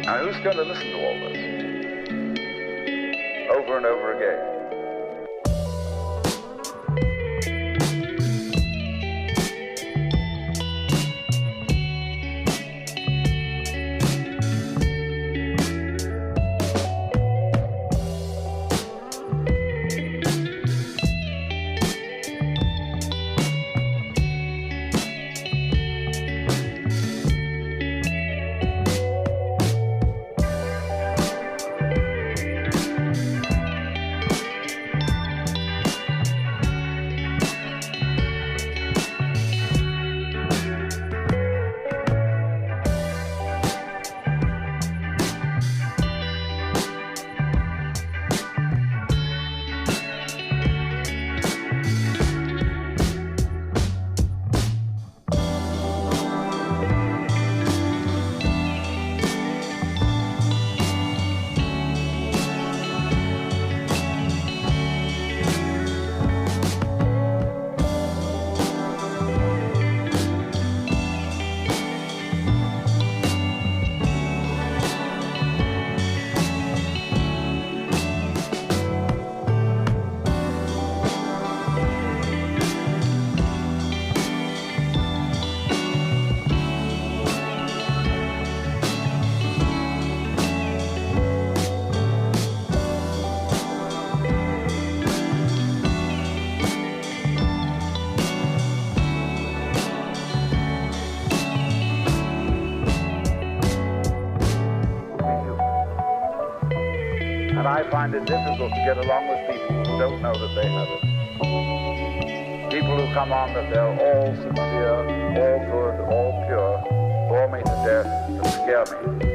Now, who's going to listen to all this over and over again? I find it difficult to get along with people who don't know that they have it. People who come on that they're all sincere, all good, all pure, bore me to death and scare me.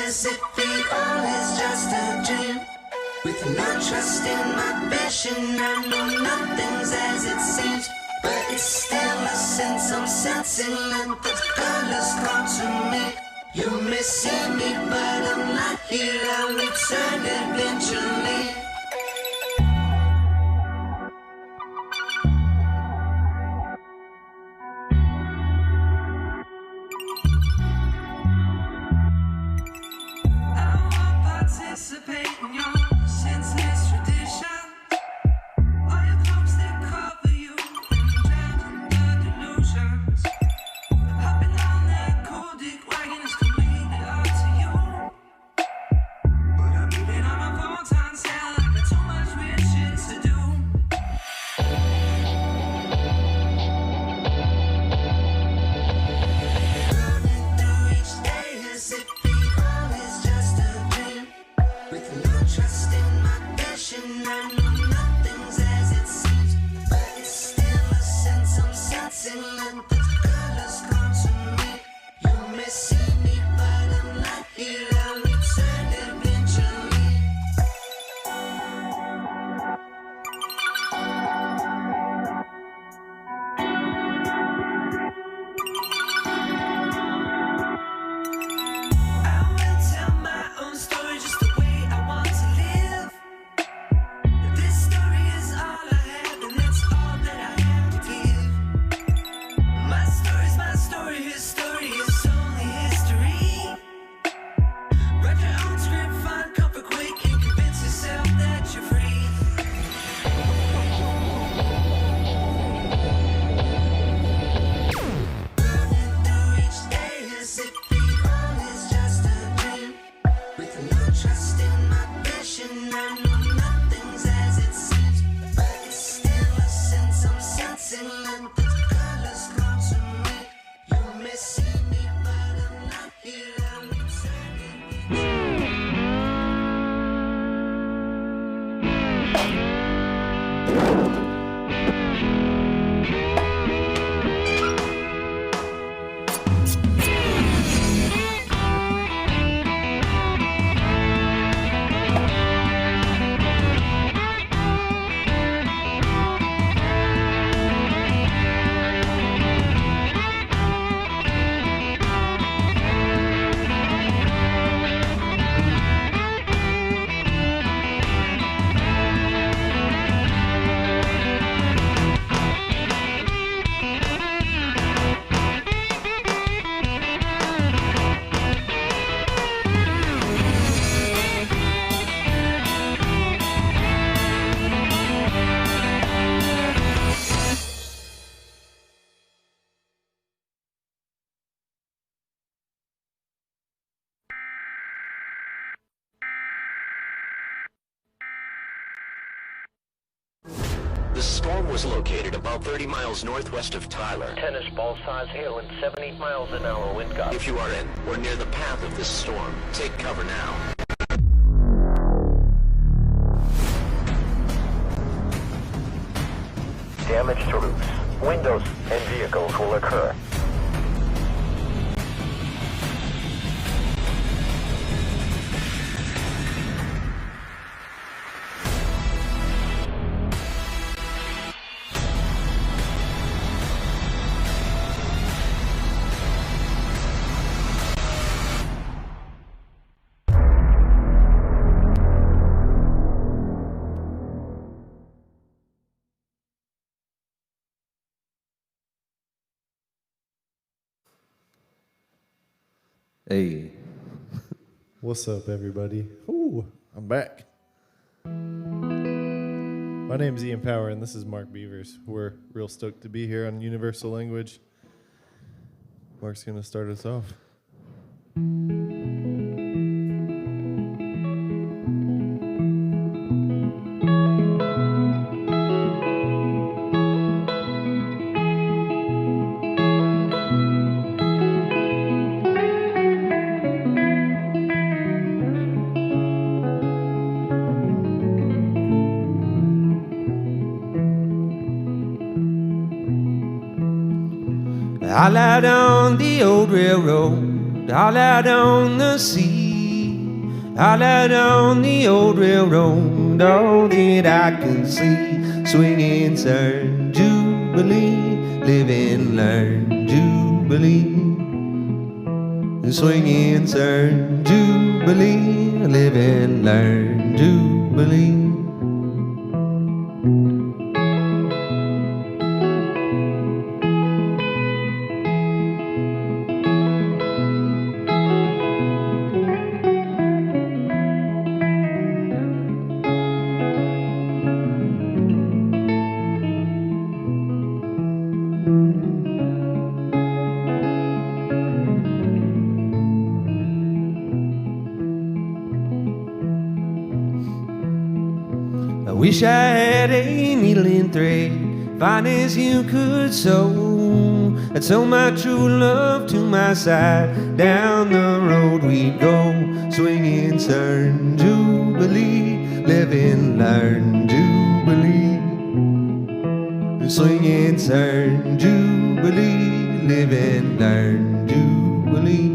As if it all is just a dream. With no trust in my passion, I know nothing's as it seems. But it's still a sense I'm sensing that the colors come to me. You may see me, but I'm not here. I'll return eventually. Participate in your senseless tradition. All your clothes that cover you and drown in the delusions. Hopping on that cool dick wagon is completely up to you. But I'm leaving on my phone time cell. I got too much weird shit to do. Running through each day as if it all is just a dream. With no trust in my passion, I know nothing's as it seems. But it's still a sense I'm sensing that the colors come to me. You may see me, but I'm not here. I'll return eventually. I will tell my own story just the way I want to live. This story is all I have, and that's all that I have to give. My story's my story, his story is only history. Write your own script, find comfort quick, and convince yourself that you're free. Running through each day as if it all is just a dream. With no trust in my passion, I know nothing's as it seems. But it's still a sense I'm sensing that the colors come to me. You may see me, but I'm not here. I'm returning. The storm was located about 30 miles northwest of Tyler. Tennis ball size hail and 70 miles an hour wind gusts. If you are in or near the path of this storm, take cover now. Damage to roofs, windows, and vehicles will occur. Hey, What's up, everybody? Ooh, I'm back. My name's Ian Power, and this is Marc Beevers. We're real stoked to be here on Universal Language. Mark's going to start us off. all out on the old railroad, all out on the sea, all out on the old railroad, all that I can see. Swinging turn, Jubilee, live and learn, Jubilee. Swinging turn, Jubilee, live and learn, Jubilee. Wish I had a needle and thread, fine as you could sew. I'd sew my true love to my side, down the road we'd go. Swing and turn, Jubilee, live and learn, Jubilee. Swing and turn, Jubilee, live and learn, Jubilee.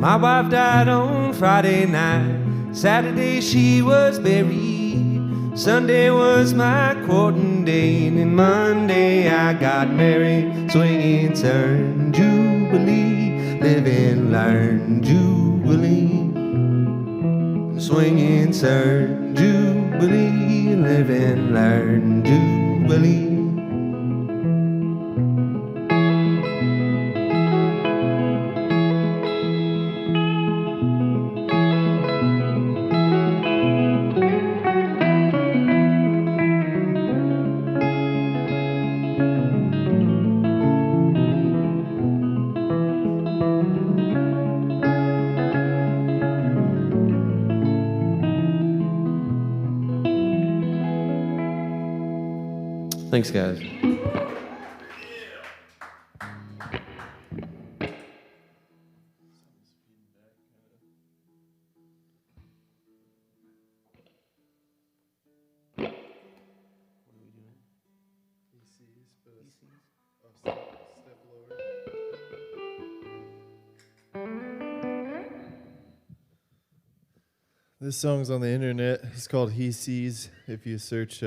My wife died on Friday night, Saturday she was buried, Sunday was my courting day, and Monday I got married. Swing and turn, Jubilee, live and learn, Jubilee. Swing and turn, Jubilee, live and learn, Jubilee. Thanks, guys. This song's on the internet. It's called He Sees. If you search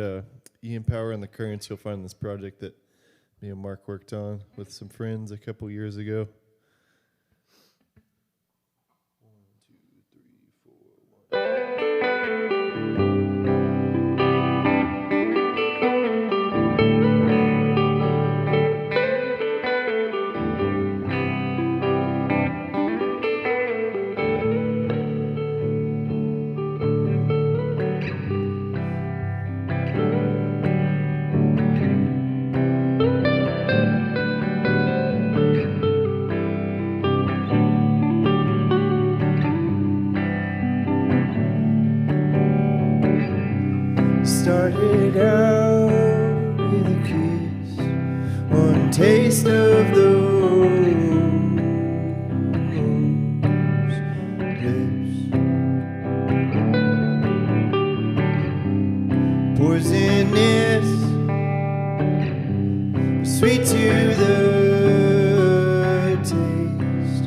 Ian Power and the Currents, you'll find this project that me and Mark worked on with some friends a couple years ago. 1, 2, 3, 4. Started out with a kiss, one taste of those lips, poisonous, sweet to the taste.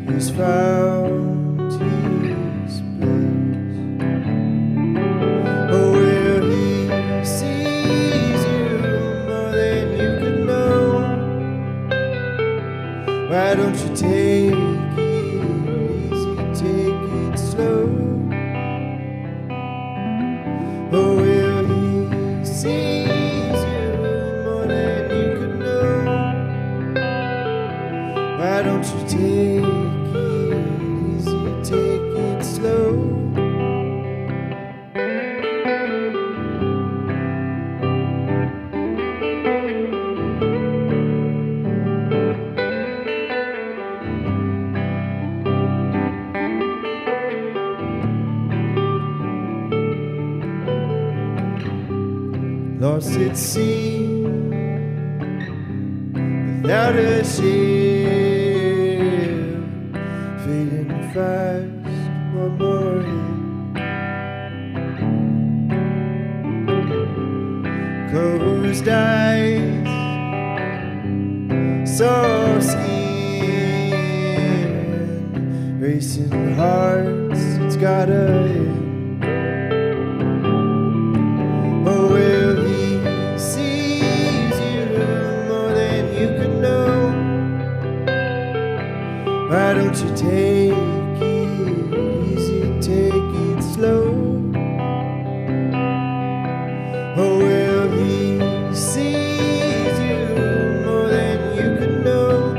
He's found his place. Oh, where he sees you more than you could know. Why don't you take it easy, take it slow? Oh, where he sees you more than you could know. Why don't you take it lost at sea without a ship, fading fast, one more hit. Closed eyes, soft skin, racing hearts, it's gotta end. Oh, well, he sees you more than you could know. Why don't you take it easy, take it slow? Oh, well, he sees you more than you could know.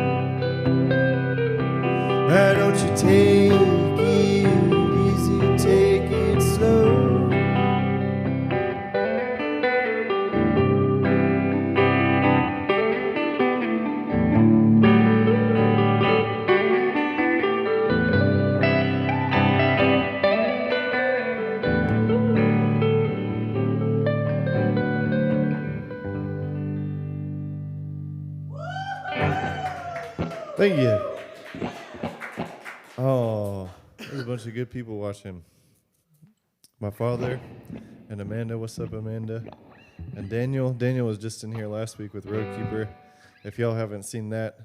Why don't you take it easy, take it slow? Thank you. Oh, there's a bunch of good people watching. My father and Amanda. What's up, Amanda? And Daniel. Daniel was just in here last week with Roadkeeper. If y'all haven't seen that,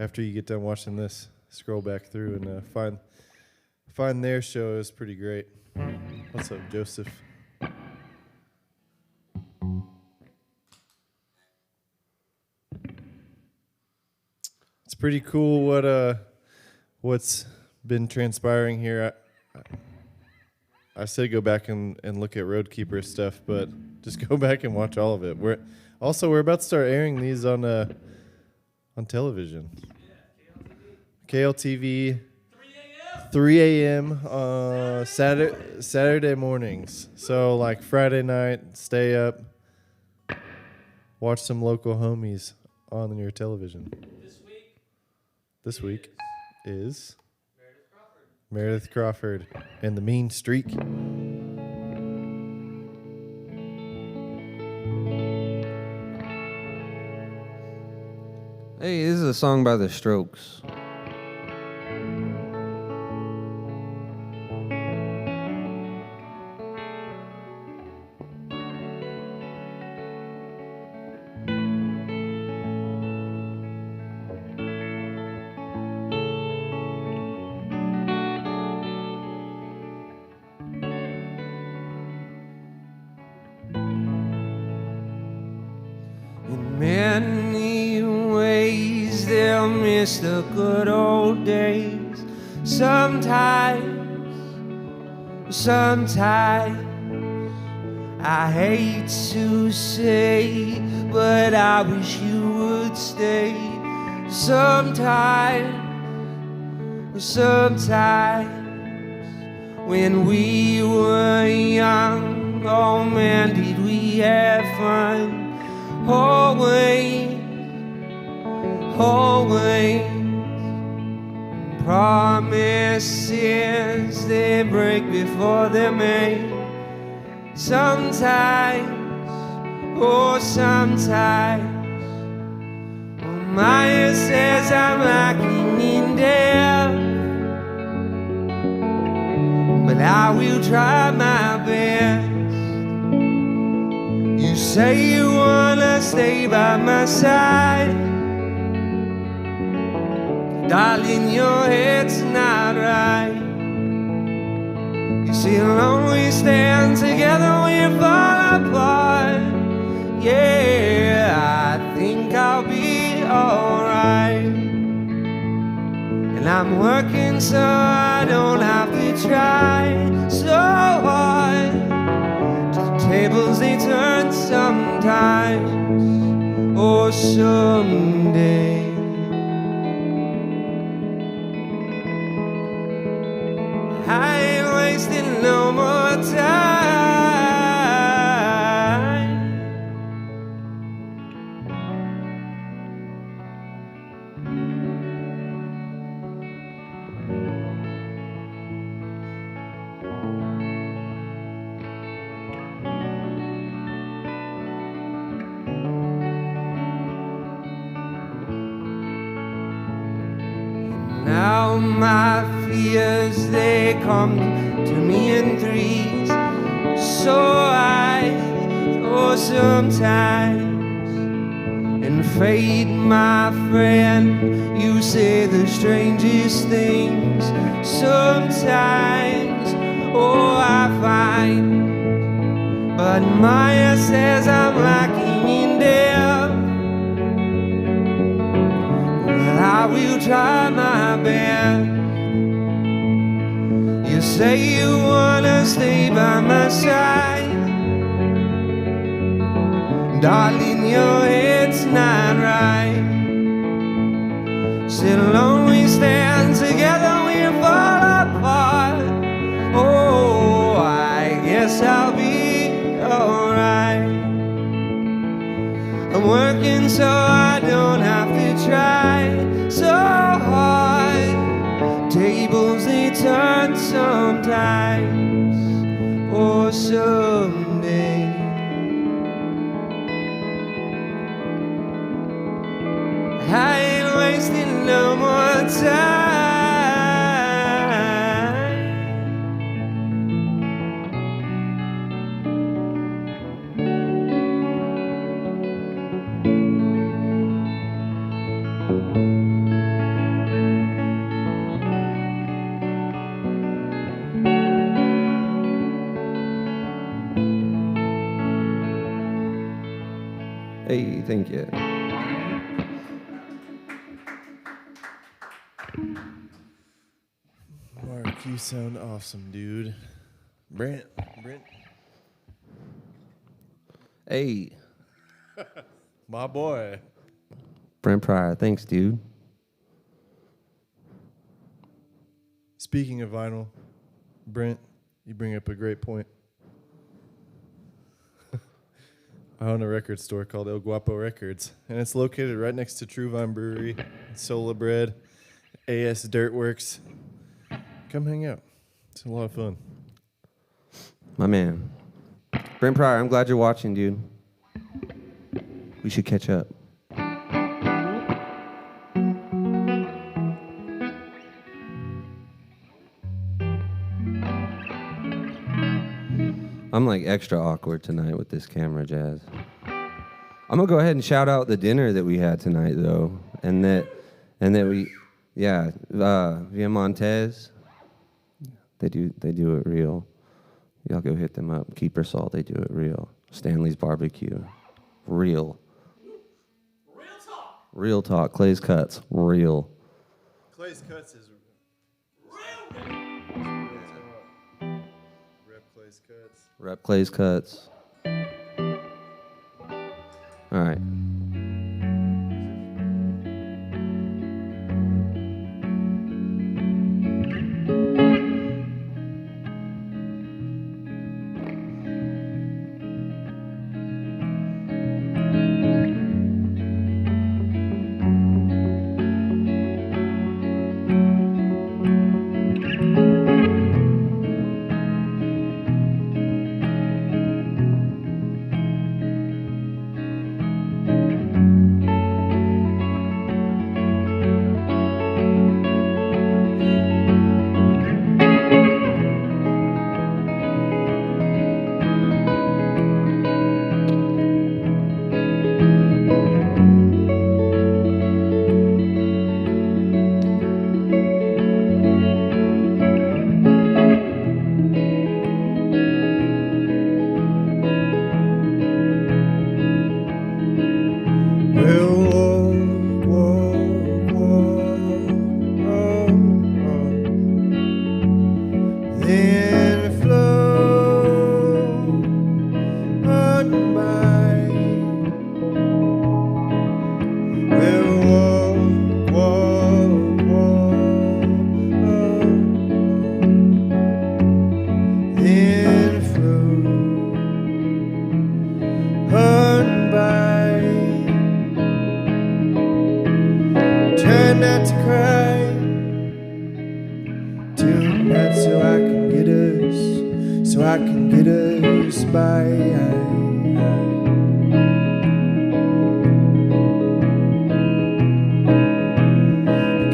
after you get done watching this, scroll back through and find their show. Is pretty great. What's up, Joseph? It's pretty cool what's been transpiring here. I said go back and look at Roadkeeper stuff, but just go back and watch all of it. We're about to start airing these on television. KLTV, 3 a.m. Saturday mornings. So like Friday night, stay up, watch some local homies on your television. This week is Meredith Crawford and the Mean Streak. Hey, this is a song by The Strokes. In many ways they'll miss the good old days. Sometimes I hate to say, but I wish you would stay. Sometimes when we were young, oh man, did we have fun. Always promises they break before they're made. Sometimes well, Maya says I'm lacking in depth, but I will try my best. You say you wanna stay by my side, darling, your head's not right. You see, alone we stand together, we fall apart. Yeah, I think I'll be alright. And I'm working so I don't have to try so hard. The tables they turn sometimes, or someday. I ain't wasting no more time. Now my fears, they come to me in threes. So sometimes in fate, my friend, you say the strangest things. Sometimes, I find, but Maya says I'm lacking in depth. Well, I will try my best. You say you wanna stay by my side. Darling, your head's not right. Still alone we stand, together we fall apart. Oh, I guess I'll be alright. I'm working so I don't have to try so hard. Tables they turn sometimes, or someday. I ain't wasting no more time. Hey, thank you. Mark, you sound awesome, dude. Brent. Hey, My boy. Brent Pryor, thanks, dude. Speaking of vinyl, Brent, you bring up a great point. I own a record store called El Guapo Records, and it's located right next to True Vine Brewery, Sola Bread, AS Dirtworks. Come hang out. It's a lot of fun. My man. Brent Pryor, I'm glad you're watching, dude. We should catch up. I'm like extra awkward tonight with this camera, Jazz. I'm gonna go ahead and shout out the dinner that we had tonight, though, and that we, Via Montez. They do it real. Y'all go hit them up. Keeper Salt, they do it real. Stanley's Barbecue, real. Real talk. Clay's Cuts, real. Clay's Cuts is real. Rep Clay's Cuts. Rep Clay's Cuts. All right.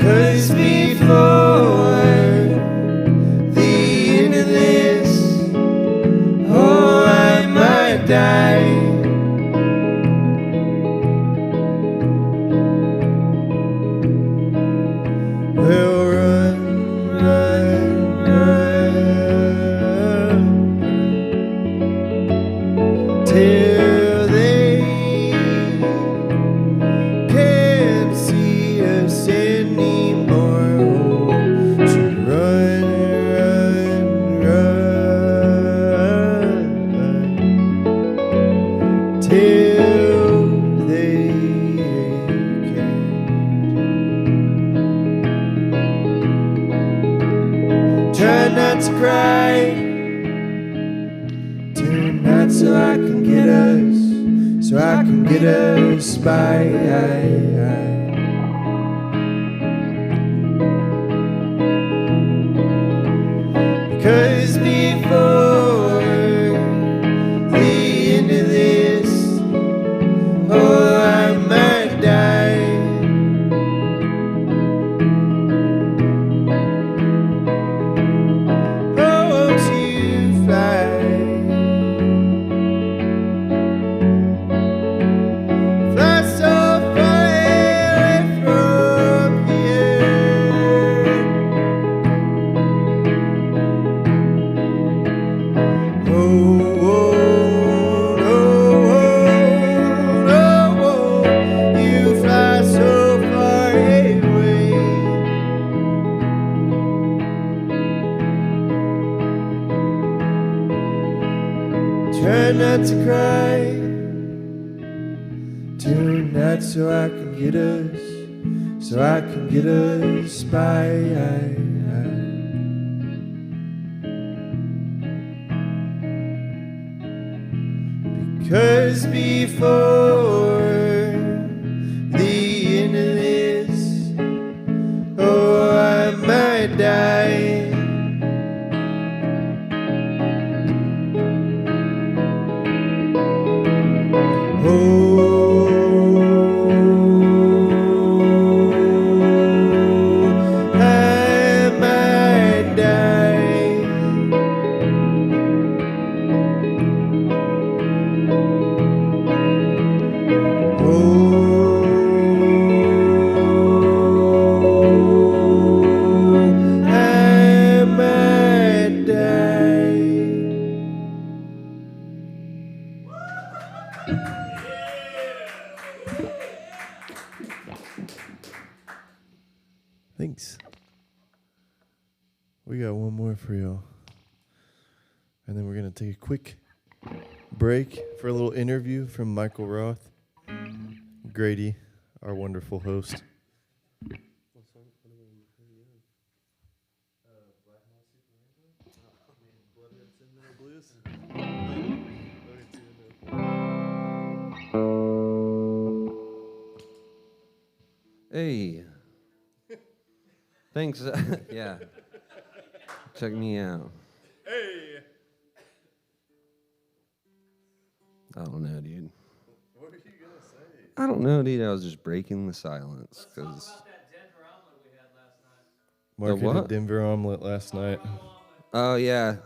Cause before die. We'll run, run, run till they can't see us anymore. So run, run, run till they can't. Try not to cry tonight, so I can get us, so I can get us by. Because before the end of this, oh, I might die. Oh, won't you fly? Fly so far away from here. Oh, oh, oh, oh, oh, oh, you fly so far away. Try not to cry tonight, so I can get us, so I can get us by. Because before the end of this, oh, I might die. Oh, I might die. Oh, I might die. Thanks. We got one more for y'all. And then we're going to take a quick break for a little interview from Michael Roth. Grady, our wonderful host. Hey. Thanks. Yeah. Check me out. Hey! I don't know, dude. What are you going to say? I don't know, dude. I was just breaking the silence because. Mark The had a what? Denver omelet last night. Oh yeah,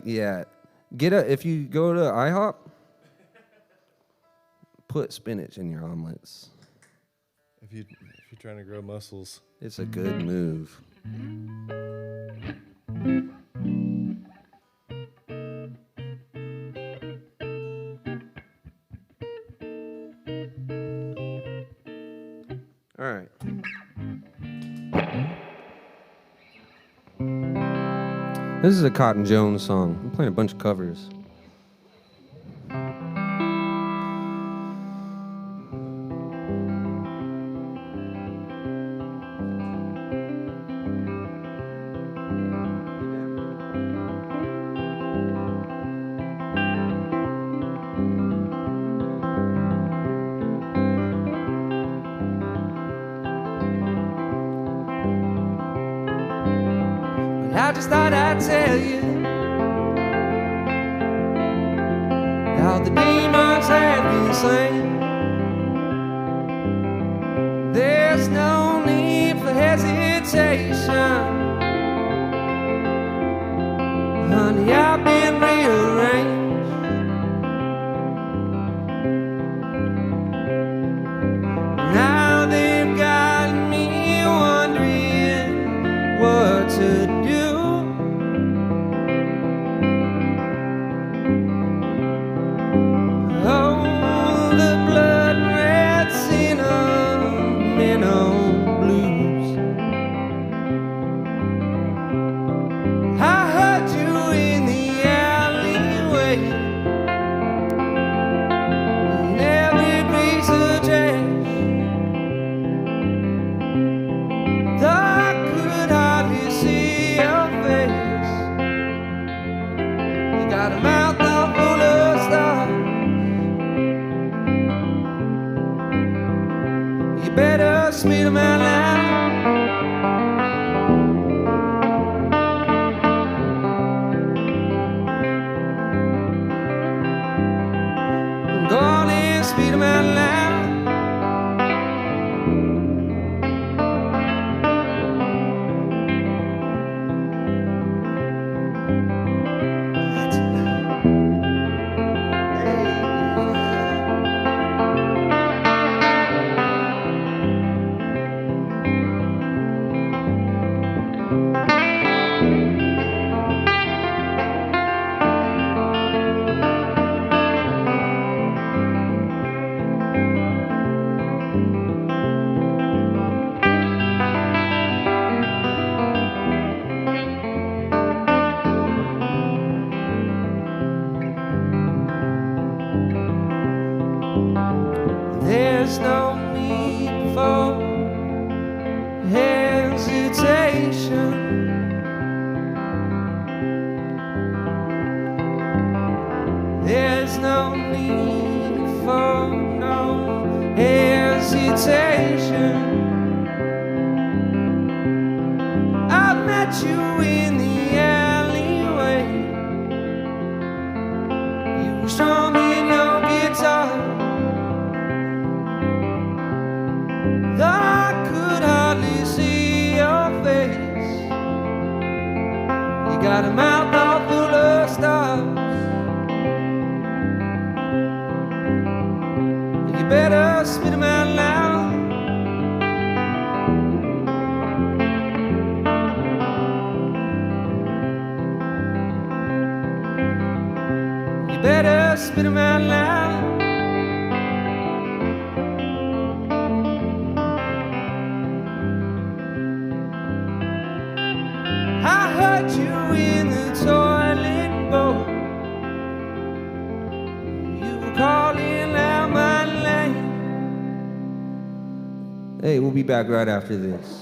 yeah. If you go to IHOP, put spinach in your omelets. If you're trying to grow muscles. It's a good move. All right. This is a Cotton Jones song. I'm playing a bunch of covers. I just thought I'd tell you how the demons have been slain. There's no need for hesitation, honey, I've been rearranged. way. In every piece of trash, though I could hardly see your face. You got a mouth all full of stars. You better spit them out loud. Go on and spit them out loud. There's no need for hesitation. There's no need for no hesitation. I met you in the alleyway. You were strumming your guitar. Though I could hardly see your face. You got a mouth all full of stars. You better spit them out loud. You better spit them out loud. I heard you in the toilet bowl. You were calling out my name. Hey, we'll be back right after this.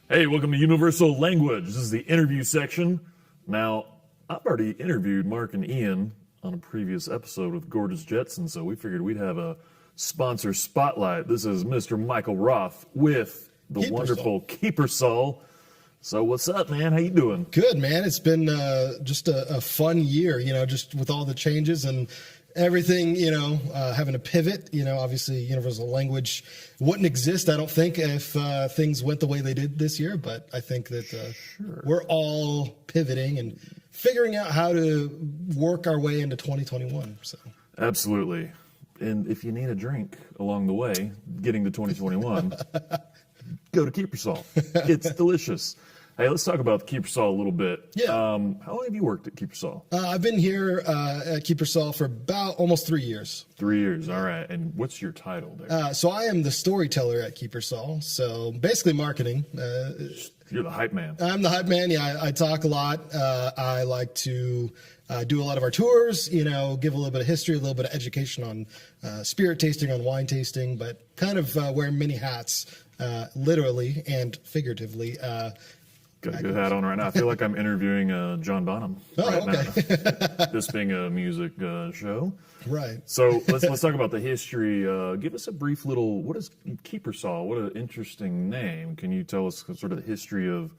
Hey, welcome to Universal Language. This is the interview section. Now, I've already interviewed Mark and Ian on a previous episode with Gorgeous Jetson, so we figured we'd have a sponsor spotlight. This is Mr. Michael Roth with the wonderful Keepersol. So what's up, man? How you doing? Good, man. It's been just a fun year, just with all the changes and everything, having to pivot. Obviously Universal Language wouldn't exist, I don't think, if things went the way they did this year. But I think that we're all pivoting and figuring out how to work our way into 2021. So Absolutely. And if you need a drink along the way, getting to 2021, go to Keepersol. It's delicious. Hey, let's talk about Keepersol a little bit. Yeah. How long have you worked at Keepersol? I've been here at Keepersol for about almost 3 years. 3 years, all right. And what's your title there? So I am the storyteller at Keepersol. So basically marketing. You're the hype man. I'm the hype man. Yeah, I talk a lot. I like to do a lot of our tours, give a little bit of history, a little bit of education on spirit tasting, on wine tasting, but kind of wear many hats, literally and figuratively. Got a good hat on right now. I feel like I'm interviewing John Bonham right now. This being a music show. Right. So let's talk about the history. Give us a brief little, what is Keepersol? What an interesting name. Can you tell us sort of the history of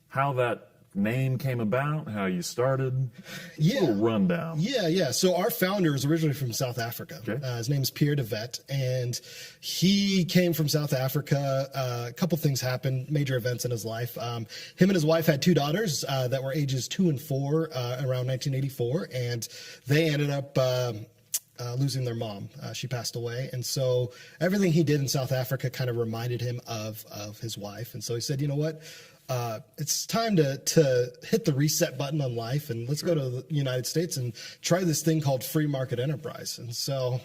how that name came about, how you started? Yeah. A little rundown. Yeah. So our founder is originally from South Africa. Okay. His name is Pierre de Wet, and he came from South Africa. A couple things happened, major events in his life. Him and his wife had two daughters that were ages 2 and 4 around 1984, and they ended up losing their mom. She passed away. And so everything he did in South Africa kind of reminded him of his wife. And so he said, you know what? It's time to hit the reset button on life, and let's go to the United States and try this thing called free market enterprise. And so,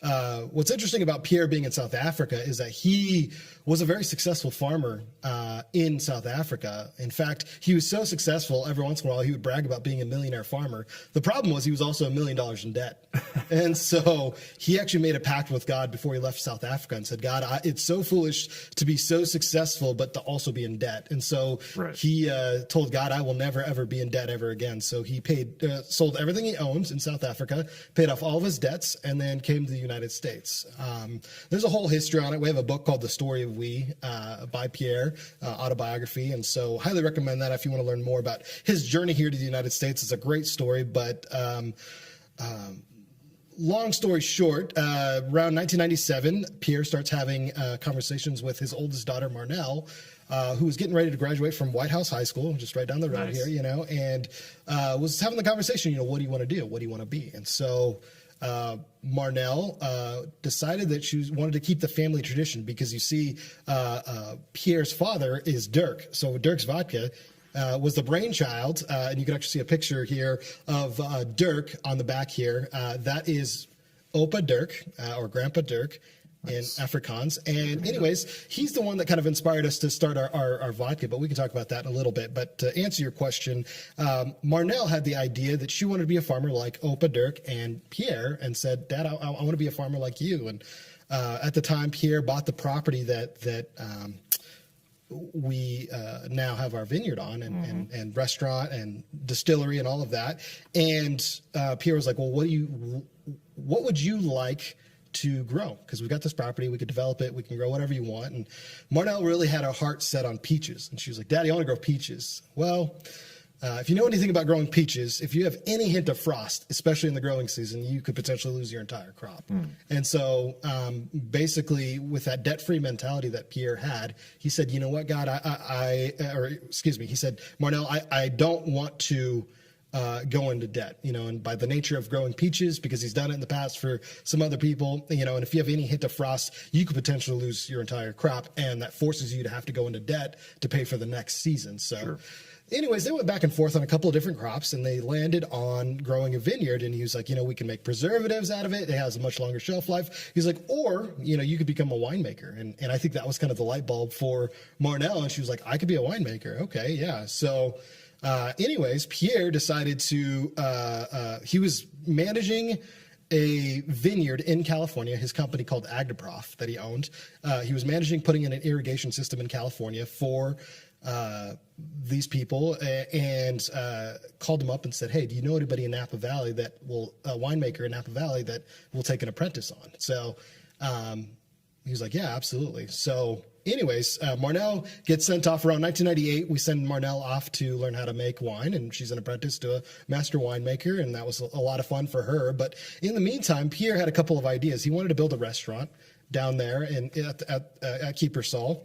what's interesting about Pierre being in South Africa is that he was a very successful farmer in South Africa. In fact, he was so successful, every once in a while he would brag about being a millionaire farmer. The problem was he was also $1 million in debt. And so he actually made a pact with God before he left South Africa and said, God, it's so foolish to be so successful, but to also be in debt. And so he told God, I will never, ever be in debt ever again. So he sold everything he owns in South Africa, paid off all of his debts, and then came to the United States. There's a whole history on it. We have a book called The Story of We by Pierre, autobiography. And so highly recommend that if you want to learn more about his journey here to the United States. It's a great story, but long story short, around 1997, Pierre starts having conversations with his oldest daughter, Marnell, who was getting ready to graduate from White House High School, just right down the road here, and was having the conversation, what do you want to do? What do you want to be? And so Marnell decided that she wanted to keep the family tradition because you see Pierre's father is Dirk. So Dirk's Vodka was the brainchild, and you can actually see a picture here of Dirk on the back here. That is Opa Dirk, or Grandpa Dirk in Afrikaans. And anyways, he's the one that kind of inspired us to start our vodka, but we can talk about that in a little bit. But to answer your question, Marnell had the idea that she wanted to be a farmer like Opa Dirk and Pierre, and said, Dad, I want to be a farmer like you. And at the time, Pierre bought the property that we now have our vineyard on, and restaurant and distillery and all of that. And Pierre was like, well, what would you like to grow? Because we've got this property, we could develop it, we can grow whatever you want. And Marnell really had her heart set on peaches. And she was like, Daddy, I want to grow peaches. Well, if you know anything about growing peaches, if you have any hint of frost, especially in the growing season, you could potentially lose your entire crop. And so basically with that debt-free mentality that Pierre had, he said, you know what, God, he said, Marnell, I don't want to go into debt, and by the nature of growing peaches, because he's done it in the past for some other people, and if you have any hint of frost, you could potentially lose your entire crop, and that forces you to have to go into debt to pay for the next season. So anyways, they went back and forth on a couple of different crops, and they landed on growing a vineyard. And he was like, we can make preservatives out of it. It has a much longer shelf life. He's like, or, you could become a winemaker. And I think that was kind of the light bulb for Marnell. And she was like, I could be a winemaker. Okay, yeah. So anyways, Pierre decided to, he was managing a vineyard in California, his company called Agriprof that he owned. He was managing putting in an irrigation system in California for these people, and called them up and said, hey, do you know anybody in Napa Valley a winemaker in Napa Valley that will take an apprentice on? So he was like, yeah, absolutely. So anyways, Marnell gets sent off around 1998. We send Marnell off to learn how to make wine, and she's an apprentice to a master winemaker, and that was a lot of fun for her. But in the meantime, Pierre had a couple of ideas. He wanted to build a restaurant down there at Keepersall.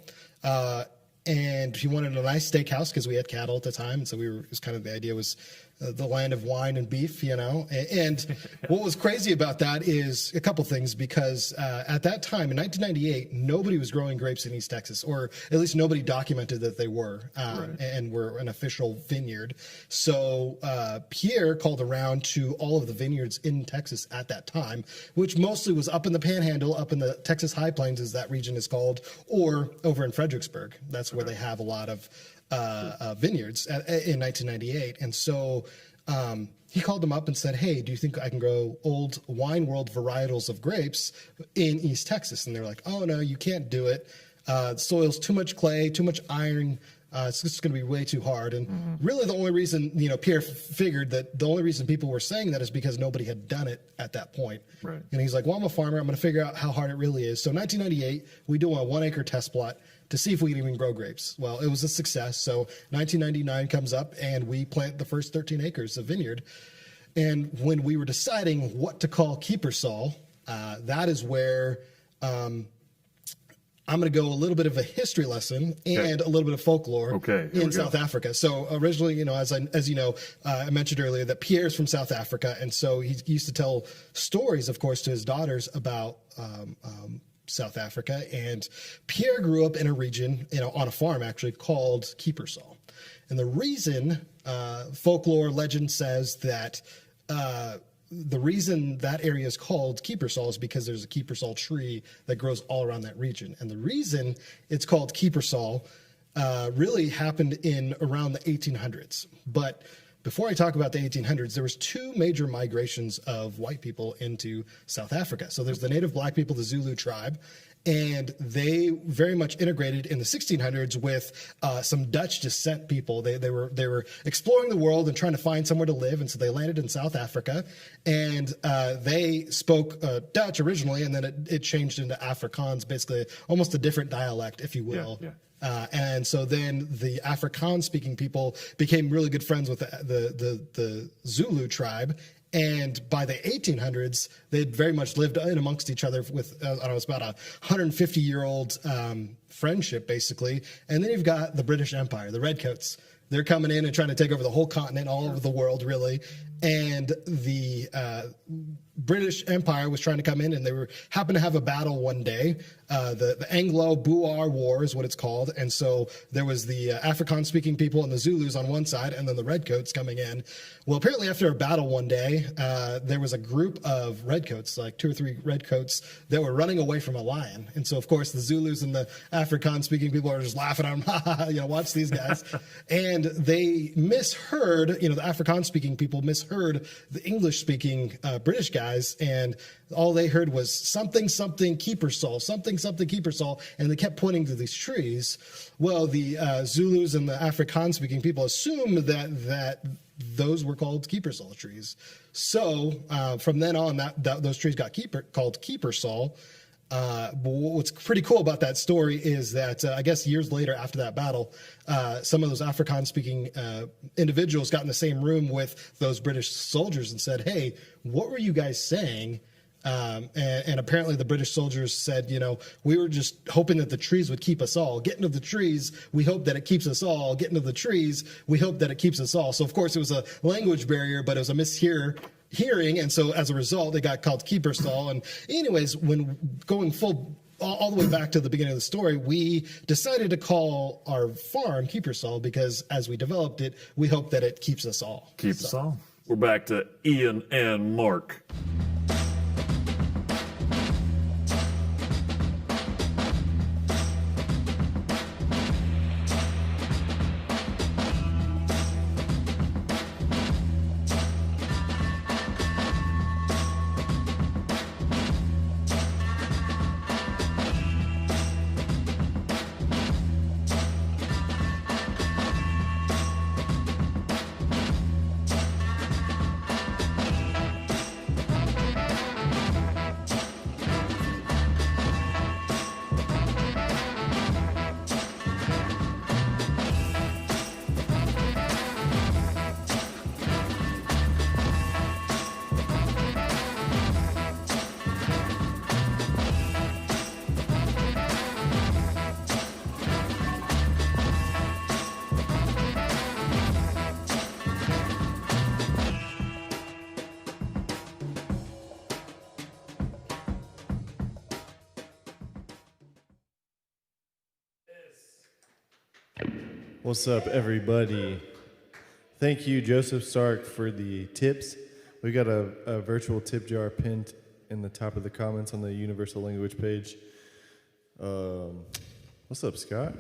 And he wanted a nice steakhouse because we had cattle at the time. And so the idea was the land of wine and beef, And what was crazy about that is a couple things, because at that time in 1998, nobody was growing grapes in East Texas, or at least nobody documented that they were, and were an official vineyard. So Pierre called around to all of the vineyards in Texas at that time, which mostly was up in the Panhandle, up in the Texas High Plains, as that region is called, or over in Fredericksburg. That's where they have a lot of vineyards in 1998. And so he called them up and said, hey, do you think I can grow old wine world varietals of grapes in East Texas? And they're like, oh, no, you can't do it. The soil's too much clay, too much iron. It's just going to be way too hard. And really the only reason, Pierre figured that the only reason people were saying that is because nobody had done it at that point. Right. And he's like, well, I'm a farmer. I'm going to figure out how hard it really is. So 1998, we do a 1-acre test plot to see if we can even grow grapes. Well, it was a success. So 1999 comes up, and we plant the first 13 acres of vineyard. And when we were deciding what to call Keepersall, that is where I'm going to go a little bit of a history lesson and a little bit of folklore in South Africa. So originally, as you know, I mentioned earlier that Pierre's from South Africa. And so he used to tell stories, of course, to his daughters about South Africa. And Pierre grew up in a region, on a farm actually, called Keepersall. And the reason folklore legend says that the reason that area is called Keepersol is because there's a Keepersol tree that grows all around that region. And the reason it's called Keepersol really happened in around the 1800s. But before I talk about the 1800s, there was two major migrations of white people into South Africa. So there's the native black people, the Zulu tribe, and they very much integrated in the 1600s with some Dutch descent people. They were exploring the world and trying to find somewhere to live, and so they landed in South Africa, and they spoke Dutch originally, and then it changed into Afrikaans, basically almost a different dialect, if you will. Yeah. And so then the Afrikaans-speaking people became really good friends with the Zulu tribe. And by the 1800s, they'd very much lived in amongst each other with, I don't know, it's about a 150-year-old friendship, basically. And then you've got the British Empire, the Redcoats. They're coming in and trying to take over the whole continent, all over the world, really. And the British Empire was trying to come in, and they happened to have a battle one day. The Anglo-Boer War is what it's called. And so there was the Afrikaans-speaking people and the Zulus on one side, and then the Redcoats coming in. Well, apparently after a battle one day, there was a group of Redcoats, like 2 or 3 Redcoats, that were running away from a lion. And so, of course, the Zulus and the Afrikaans-speaking people are just laughing at them, watch these guys. And they misheard, the Afrikaans-speaking people misheard the English-speaking British guys, and all they heard was something, Keepersol, something, Keepersol, and they kept pointing to these trees. Well, the Zulus and the Afrikaans-speaking people assumed that those were called Keepersol trees. So from then on, those trees got called Keepersol. But what's pretty cool about that story is that I guess years later after that battle, some of those Afrikaans-speaking individuals got in the same room with those British soldiers and said, "Hey, what were you guys saying?" And apparently the British soldiers said, we were just hoping that the trees would keep us all. Get into the trees, we hope that it keeps us all. Get into the trees, we hope that it keeps us all. So, of course, it was a language barrier, but it was a mishearing. And so, as a result, they got called Keepersol. And anyways, when going all the way back to the beginning of the story, we decided to call our farm Keepersol because as we developed it, we hope that it keeps us all. Keeps us all. We're back to Ian and Mark. What's up, everybody? Thank you, Joseph Stark, for the tips. We got a virtual tip jar pinned in the top of the comments on the Universal Language page. What's up, Scott?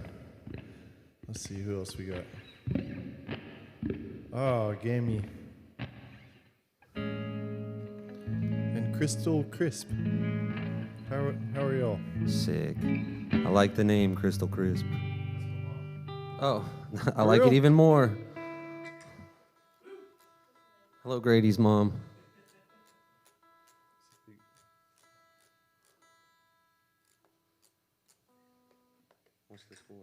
Let's see who else we got. Oh, Gammy. And Crystal Crisp. How are y'all? Sick. I like the name Crystal Crisp. Oh, I like it even more. Hello, Grady's mom. What's this for?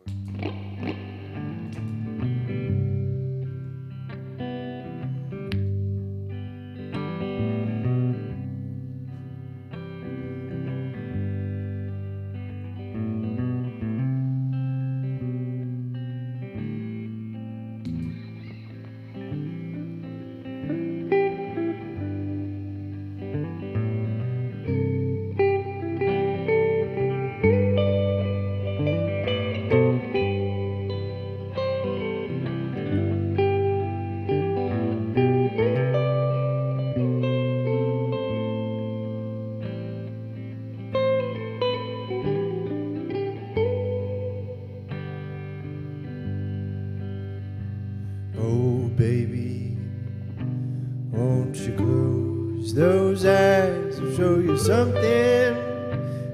baby, won't you close those eyes and show you something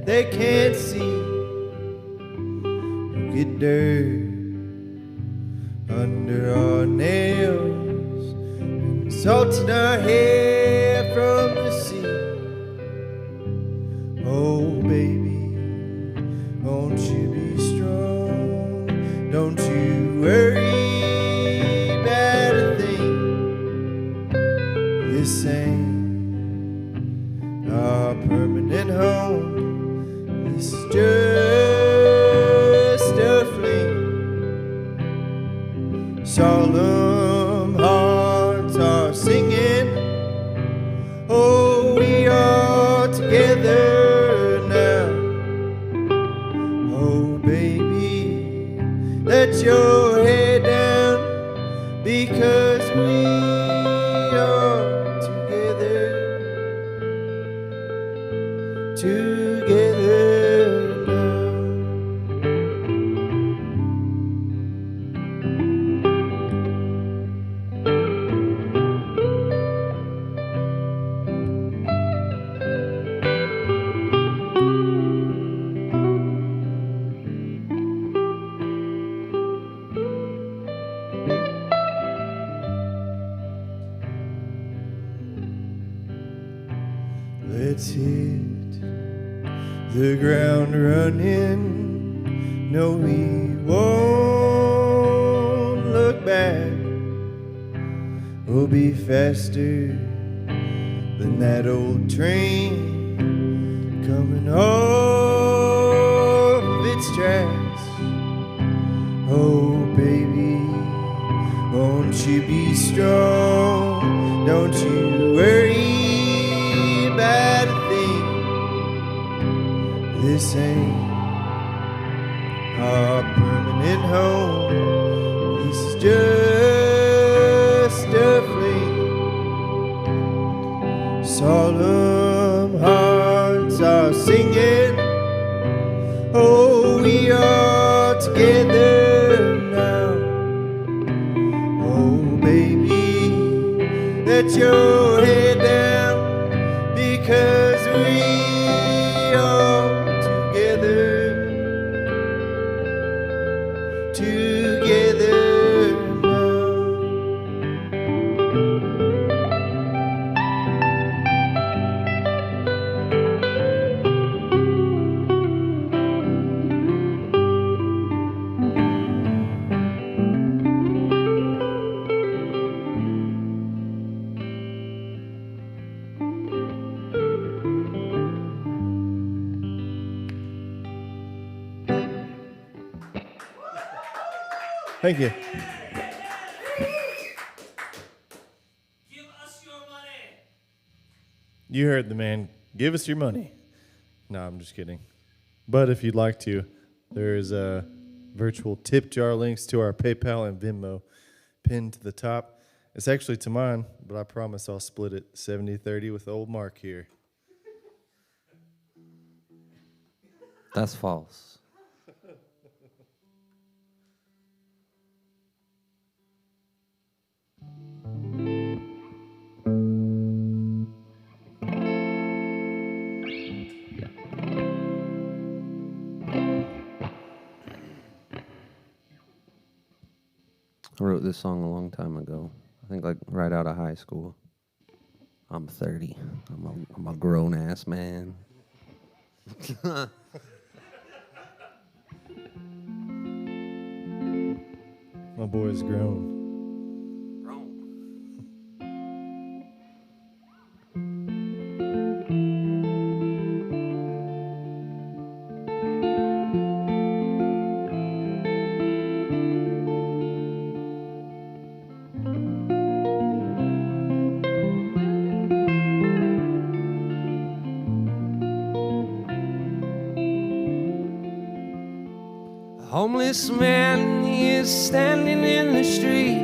they can't see? You get dirt under our nails and salt in our hair from the sea. Oh baby, won't you be strong? Don't you worry about a thing. This ain't our permanent home. This is just a fling. Solemn hearts are singing. Oh, we are together now. Oh, baby, let your head down, because we are together now. Let's hit the ground running. No, we won't look back. We'll be faster than that old train coming off of its tracks. Oh, baby, won't you be strong? Don't you worry about a thing. This ain't our permanent home. This is just a fling. Solemn hearts are singing. Oh, we are together now. Oh, baby, let your head down, because we are together now. Thank you. Give us your money. You heard the man. Give us your money. No, I'm just kidding. But if you'd like to, there is a virtual tip jar links to our PayPal and Venmo pinned to the top. It's actually to mine, but I promise I'll split it 70-30 with old Marc here. That's false. I wrote this song a long time ago. I think like right out of high school. I'm 30. I'm a grown ass man. My boy's grown. Homeless man, he is standing in the street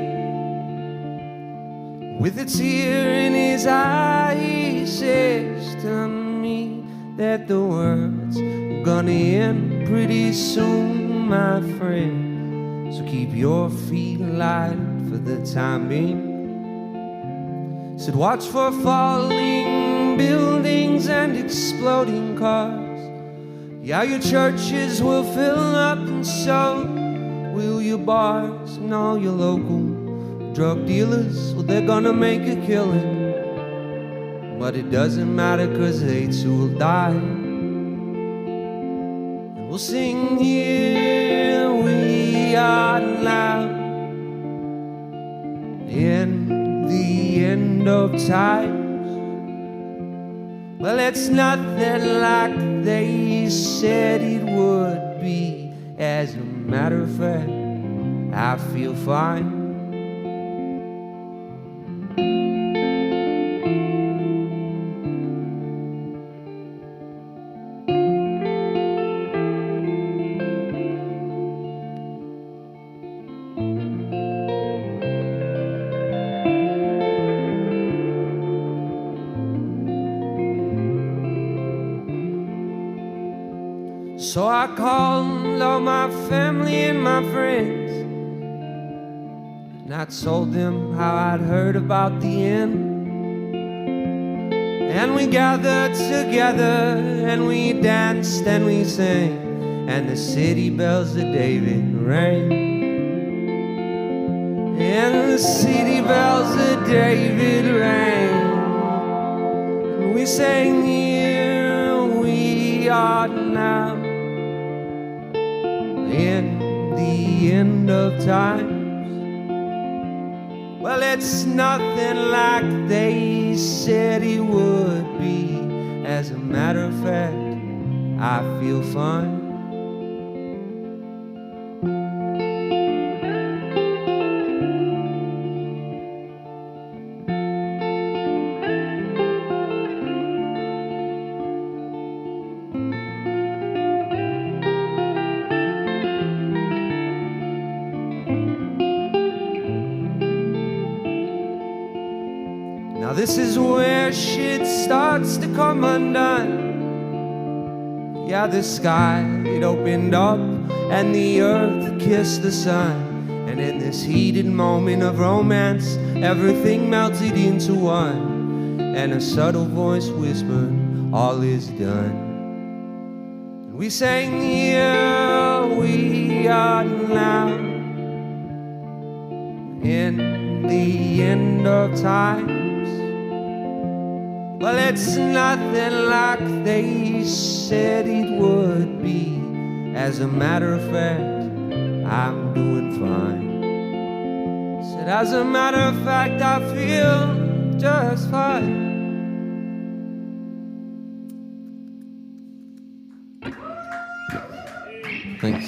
with a tear in his eye. He says to me that the world's gonna end pretty soon, my friend. So keep your feet light for the time being. Said watch for falling buildings and exploding cars. Yeah, your churches will fill up and so will your bars. And all your local drug dealers, well, they're gonna make a killing. But it doesn't matter, 'cause they too will die. And we'll sing, here we are now, in the end of times. Well, it's nothing like they said it would be. As a matter of fact, I feel fine. So I called all my family and my friends, and I told them how I'd heard about the end. And we gathered together, and we danced and we sang, and the city bells of David rang. And the city bells of David rang. And we sang, here we are now, in the end of times. Well, it's nothing like they said it would be. As a matter of fact, I feel fine. Now this is where shit starts to come undone. Yeah, the sky, it opened up and the earth kissed the sun. And in this heated moment of romance, everything melted into one. And a subtle voice whispered, all is done. And we sang, here we are now, in the end of time. Well, it's nothing like they said it would be. As a matter of fact, I'm doing fine. Said, as a matter of fact, I feel just fine. Thanks.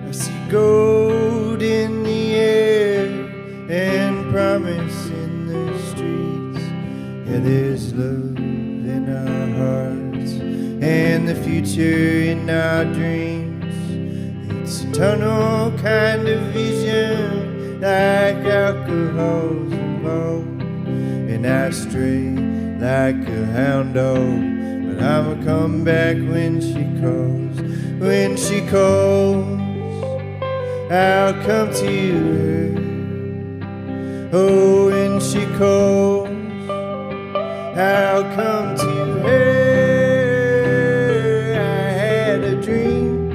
I see gold in the air and promise in the streets. Yeah, there's love in our hearts and the future in our dreams. It's a tunnel kind of vision, like alcohol's involved, and I stray like a hound dog. But I'ma come back when she calls, when she calls. I'll come to her. Oh, when she calls, I'll come to her. I had a dream.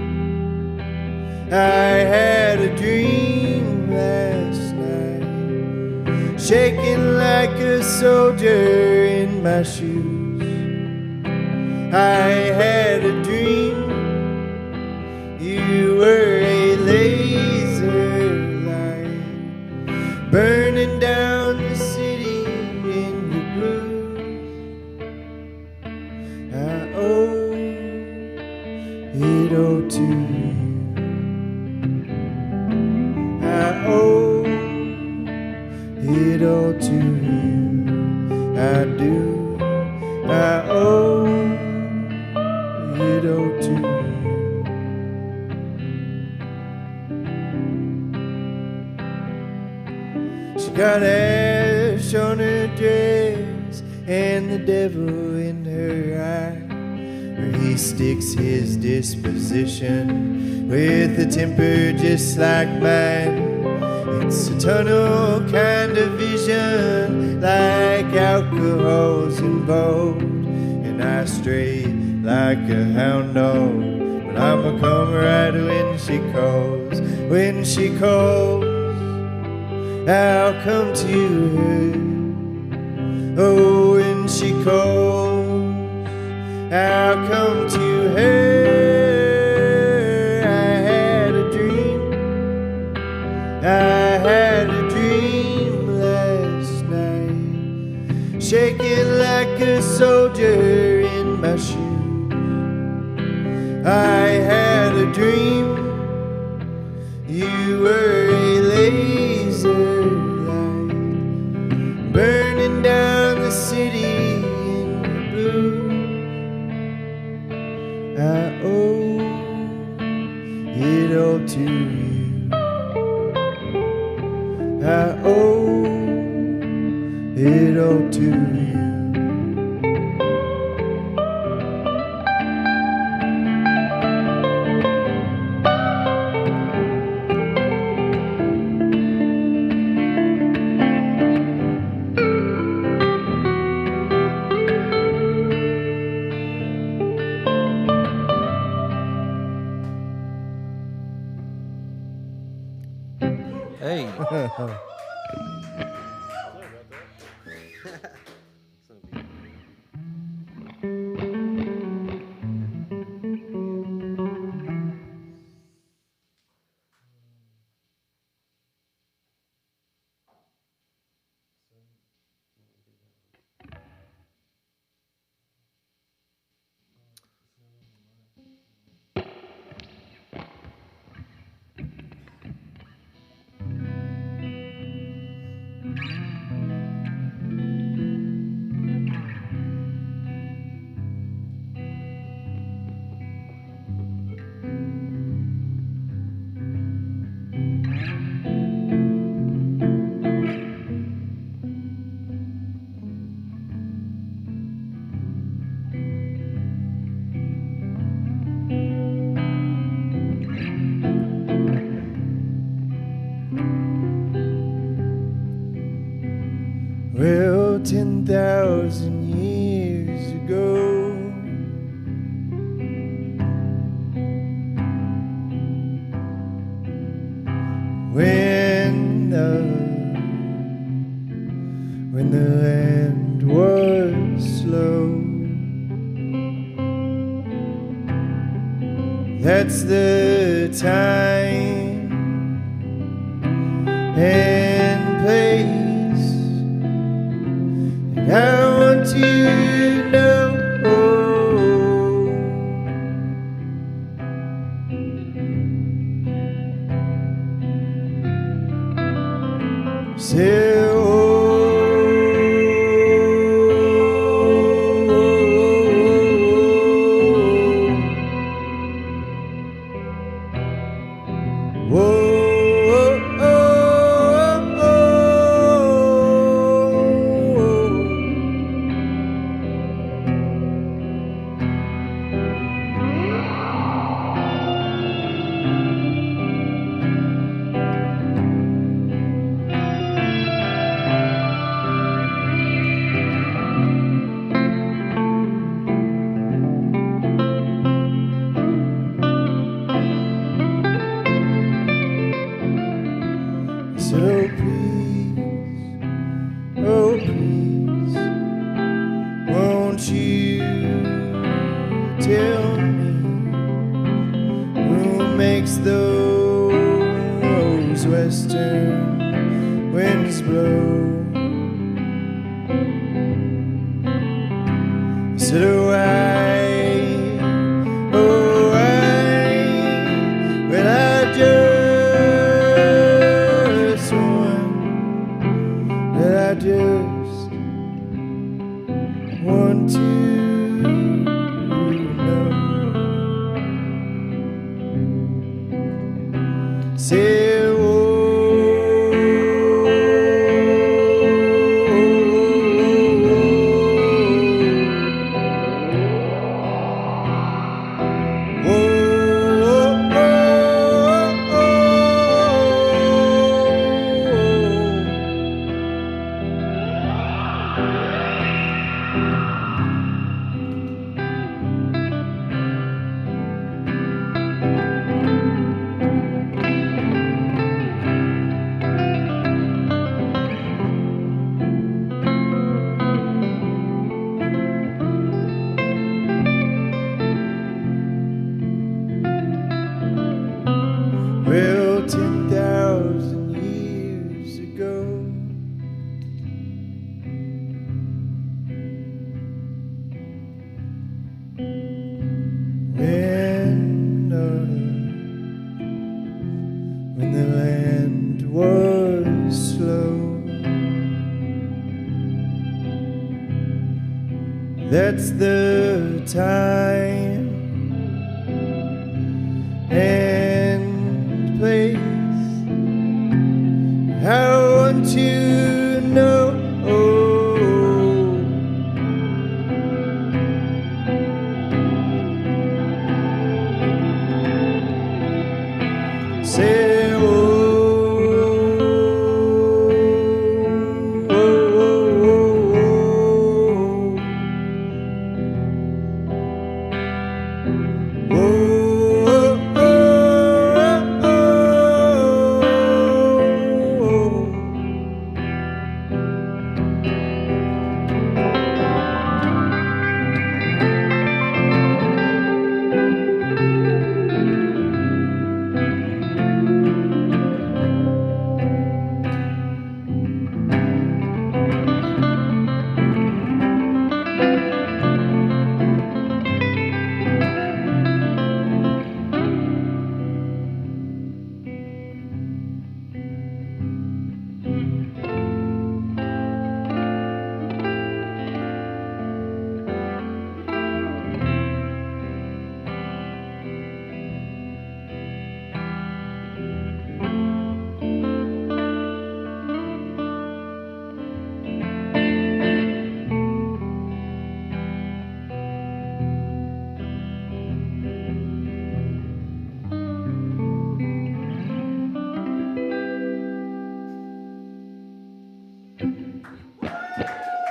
I had a dream last night, shaking like a soldier in my shoes. I had a dream. You were a laser it all to you. I owe it all to you. I do. I owe it all to you. She got ash on her dress and the devil in her eye, where he sticks his disposition with a temper just like mine. It's a tunnel kind of vision, like alcohol's involved, and I stray like a hound dog, but I'ma come right when she calls. When she calls, I'll come to her. Oh, when she calls, I'll come to her. I had a dream last night, shaking like a soldier in my shoes. I had a dream you were a laser light, burning down the city in blue. I owe it all to you. I owe it all to you. Hey. Well, 10,000 years ago, when the land was slow, that's the time and place I want to know. Say, so please, oh please, won't you tell me who makes those western winds blow? So I Say, well, 10,000 years ago, when the land was slow, that's the time and place I want to know. Say,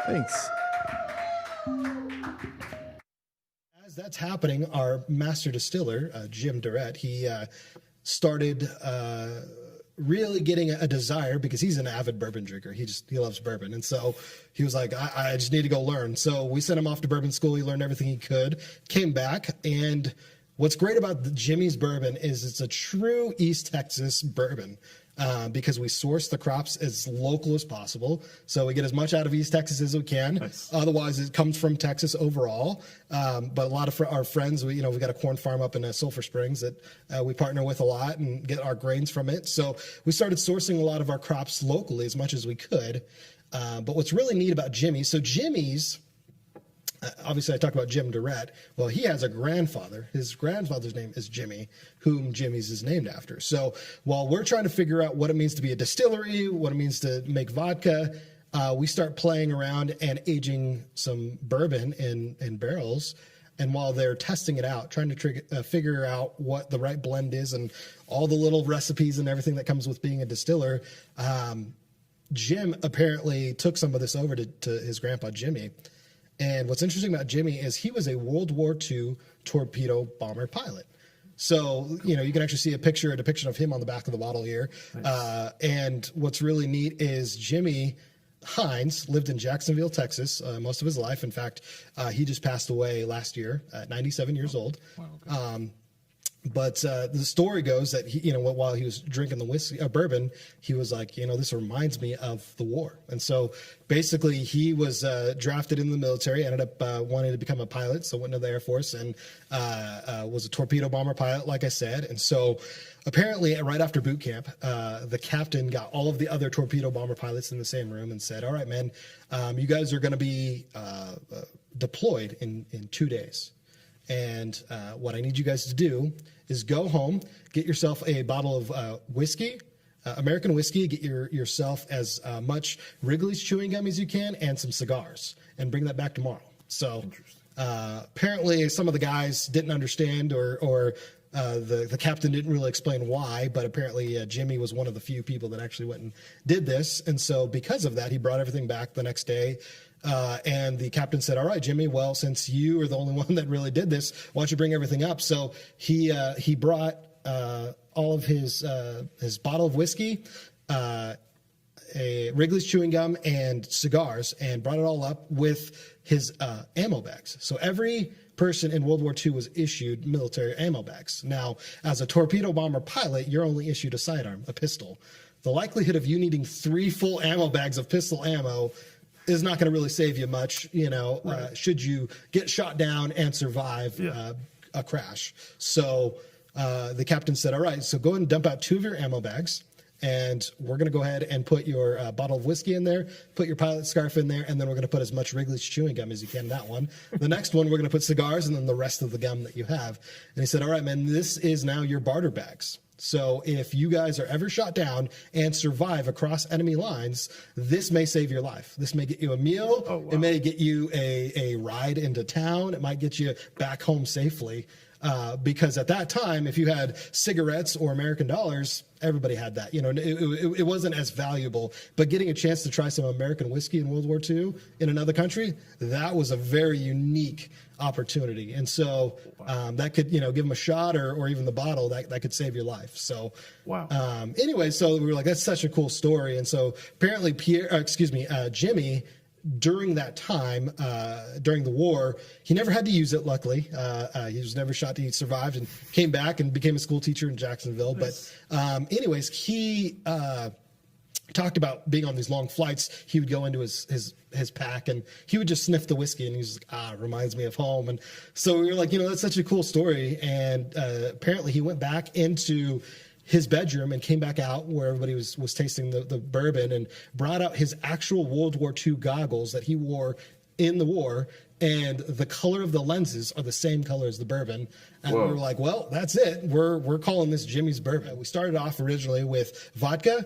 Thanks. As that's happening, our master distiller, Jim Durrett, he started really getting a desire, because he's an avid bourbon drinker. He loves bourbon. And so he was like, I just need to go learn. So we sent him off to bourbon school. He learned everything he could, came back. And what's great about the Jimmy's bourbon is it's a true East Texas bourbon. Because we source the crops as local as possible. So we get as much out of East Texas as we can. Nice. Otherwise, it comes from Texas overall. But a lot of our friends, we got a corn farm up in Sulphur Springs that we partner with a lot and get our grains from it. So we started sourcing a lot of our crops locally as much as we could. But what's really neat about Jimmy's, so Jimmy's, obviously I talk about Jim Durrett. Well, he has a grandfather. His grandfather's name is Jimmy, whom Jimmy's is named after. So while we're trying to figure out what it means to be a distillery, what it means to make vodka, we start playing around and aging some bourbon in barrels. And while they're testing it out, trying to figure out what the right blend is and all the little recipes and everything that comes with being a distiller, Jim apparently took some of this over to his grandpa, Jimmy. And what's interesting about Jimmy is he was a World War II torpedo bomber pilot. So, you can actually see a depiction of him on the back of the bottle here. Nice. And what's really neat is Jimmy Hines lived in Jacksonville, Texas, most of his life. In fact, he just passed away last year at 97 years old. Wow, okay. But the story goes that he, while he was drinking the bourbon, he was like, this reminds me of the war. And so basically he was drafted in the military, ended up wanting to become a pilot, so went into the Air Force and was a torpedo bomber pilot, like I said. And so apparently right after boot camp, the captain got all of the other torpedo bomber pilots in the same room and said, all right, man, you guys are going to be deployed in 2 days. And what I need you guys to do is go home, get yourself a bottle of whiskey, American whiskey, get yourself as much Wrigley's chewing gum as you can, and some cigars, and bring that back tomorrow. So apparently some of the guys didn't understand, or the captain didn't really explain why, but apparently Jimmy was one of the few people that actually went and did this. And so because of that, he brought everything back the next day. And the captain said, all right, Jimmy, well, since you are the only one that really did this, why don't you bring everything up? So he brought all of his bottle of whiskey, a Wrigley's chewing gum, and cigars, and brought it all up with his ammo bags. So every person in World War II was issued military ammo bags. Now, as a torpedo bomber pilot, you're only issued a sidearm, a pistol. The likelihood of you needing 3 full ammo bags of pistol ammo is not going to really save you much, should you get shot down and survive a crash. So the captain said, all right, so go ahead and dump out 2 of your ammo bags, and we're going to go ahead and put your bottle of whiskey in there, put your pilot scarf in there, and then we're going to put as much Wrigley's chewing gum as you can in that one. The next one, we're going to put cigars, and then the rest of the gum that you have. And he said, all right, man, this is now your barter bags. So if you guys are ever shot down and survive across enemy lines, this may save your life. This may get you a meal. Oh, wow. It may get you a ride into town. It might get you back home safely. Because at that time, if you had cigarettes or American dollars, everybody had that. It wasn't as valuable. But getting a chance to try some American whiskey in World War II in another country, that was a very unique opportunity. And so that could, give them a shot or even the bottle, that could save your life. So, wow. Anyway, so we were like, that's such a cool story. And so apparently Jimmy, during that time, during the war, he never had to use it, luckily. He was never shot. He survived and came back and became a school teacher in Jacksonville. Nice. But anyways, he talked about being on these long flights. He would go into his pack and he would just sniff the whiskey, and he was like, reminds me of home. And so we were like, that's such a cool story. And apparently he went back into his bedroom and came back out where everybody was tasting the bourbon, and brought out his actual World War II goggles that he wore in the war, and the color of the lenses are the same color as the bourbon. And we were like, well, that's it. We're calling this Jimmy's bourbon. We started off originally with vodka,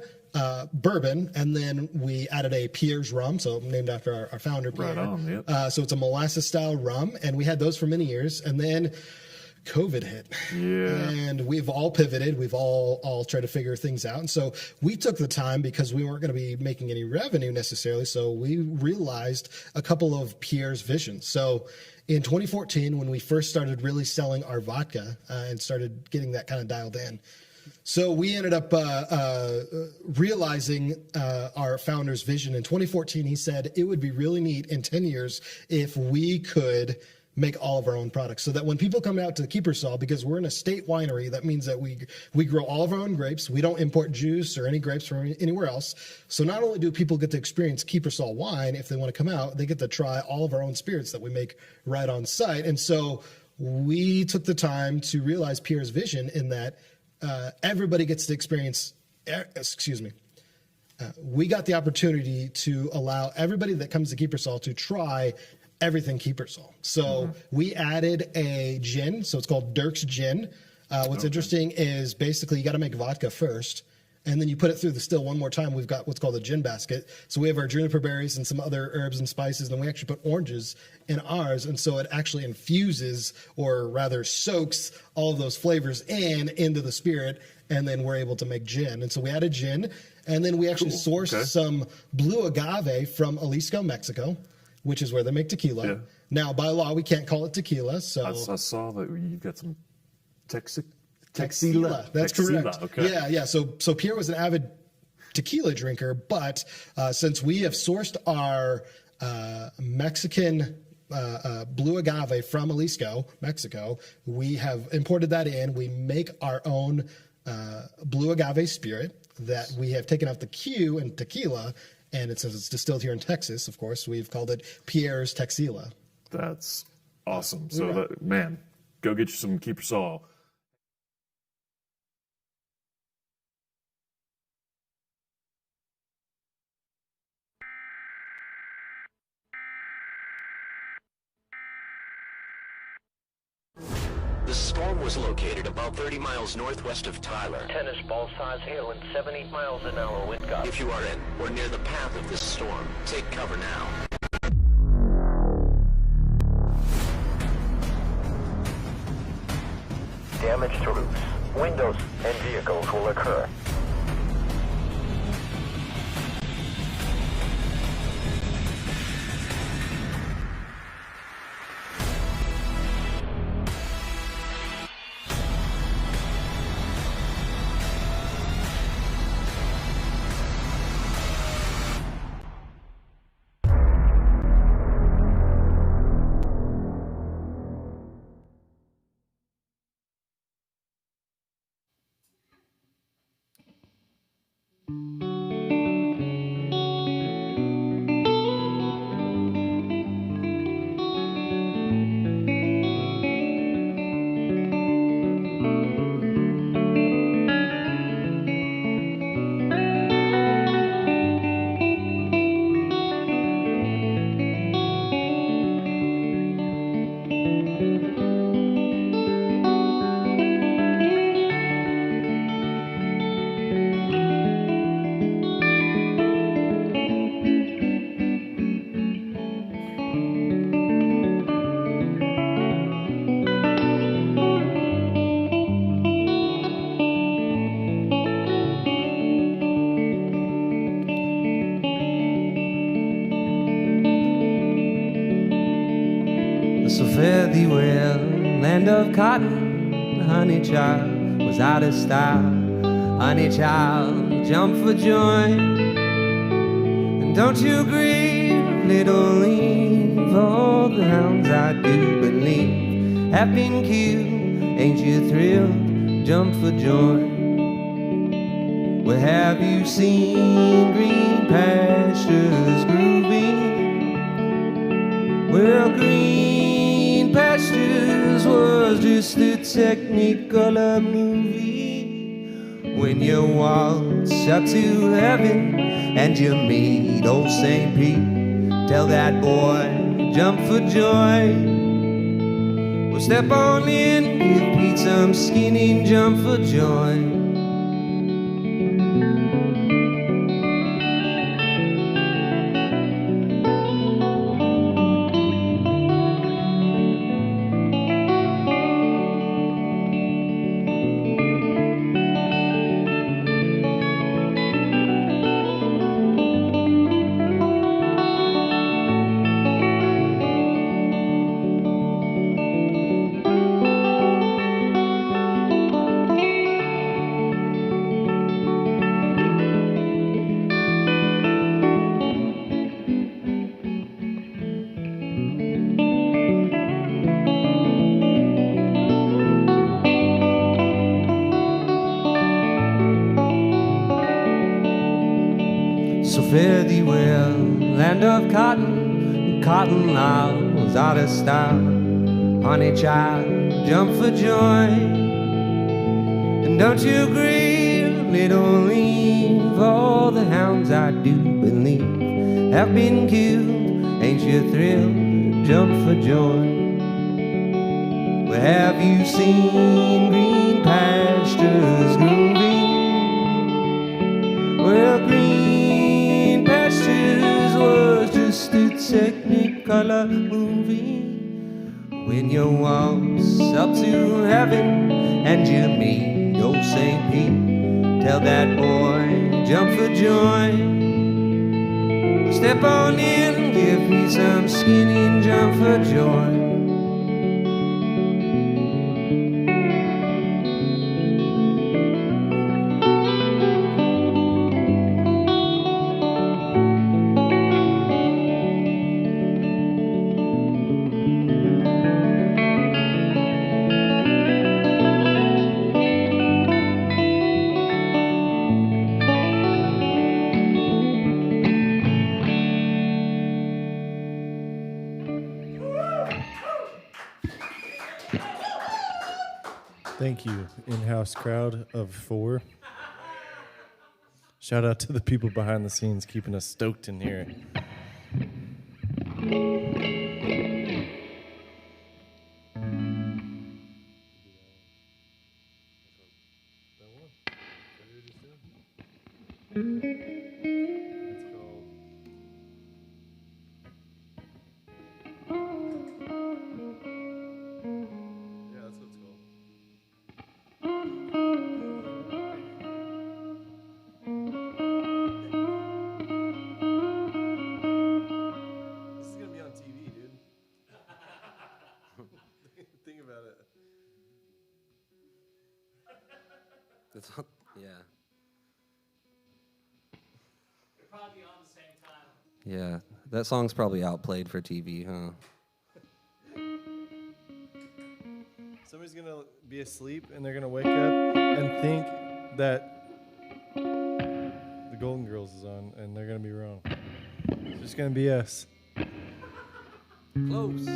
bourbon, and then we added a Pierre's rum, so named after our founder, Pierre. Right on, yep. So it's a molasses-style rum, and we had those for many years. And then COVID hit, and we've all pivoted. We've all tried to figure things out. And so we took the time, because we weren't going to be making any revenue necessarily. So we realized a couple of Pierre's visions. So in 2014, when we first started really selling our vodka and started getting that kind of dialed in, so we ended up realizing our founder's vision. In 2014, he said it would be really neat in 10 years if we could make all of our own products, so that when people come out to Keepersall, because we're in a state winery, that means that we grow all of our own grapes. We don't import juice or any grapes from anywhere else. So not only do people get to experience Keepersall wine, if they want to come out, they get to try all of our own spirits that we make right on site. And so we took the time to realize Pierre's vision in that everybody gets to experience, we got the opportunity to allow everybody that comes to Keepersall to try everything Keepersall. So we added a gin, so it's called Dirk's Gin. What's interesting is basically you got to make vodka first, and then you put it through the still one more time. We've got what's called a gin basket. So we have our juniper berries and some other herbs and spices, and then we actually put oranges in ours, and so it actually infuses, or rather soaks, all of those flavors into the spirit, and then we're able to make gin. And so we added gin, and then we actually sourced some blue agave from Jalisco, Mexico, which is where they make tequila. Yeah. Now, by law, we can't call it tequila. So I saw that you've got some tequila. That's correct. Okay. Yeah. So Pierre was an avid tequila drinker, but since we have sourced our Mexican blue agave from Jalisco, Mexico, we have imported that in. We make our own blue agave spirit that we have taken out the Q in tequila. And since it's distilled here in Texas, of course, we've called it Pierre's Texila. That's awesome. So, man, go get you some Keepersall. was located about 30 miles northwest of Tyler. Tennis ball size hail and 70 miles an hour wind gusts. If you are in or near the path of this storm, take cover now. Damage to roofs, windows, and vehicles will occur. So fare thee well, land of cotton, honey child was out of style. Honey child, jump for joy, and don't you grieve, little Eve. All the hounds I do believe have been killed. Ain't you thrilled? Jump for joy. Where have you seen green pastures grooving? Well, green pastures was just a technicolor movie. When you waltz up to heaven and you meet old St. Pete, tell that boy, jump for joy. Well, step on in, give Pete some skinny, jump for joy. So fare thee well, land of cotton, cotton was out of style. Honey child, jump for joy, and don't you grieve, little Eve. All the hounds I do believe have been killed. Ain't you thrilled? Jump for joy. Where have you seen green pastures grooving? Well, green pastures was just a technicolor movie. When you waltz up to heaven and you meet old St. Pete, tell that boy, jump for joy. Step on in, give me some skinny and jump for joy. Thank you, in-house crowd of 4. Shout out to the people behind the scenes keeping us stoked in here. It's called. Yeah, that's what it's called. This is gonna be on TV, dude. Think about it. It's yeah. They're probably on the same time. Yeah. That song's probably outplayed for TV, huh? Somebody's gonna be asleep and they're gonna wake up and think that the Golden Girls is on, and they're gonna be wrong. It's just gonna be us. Close.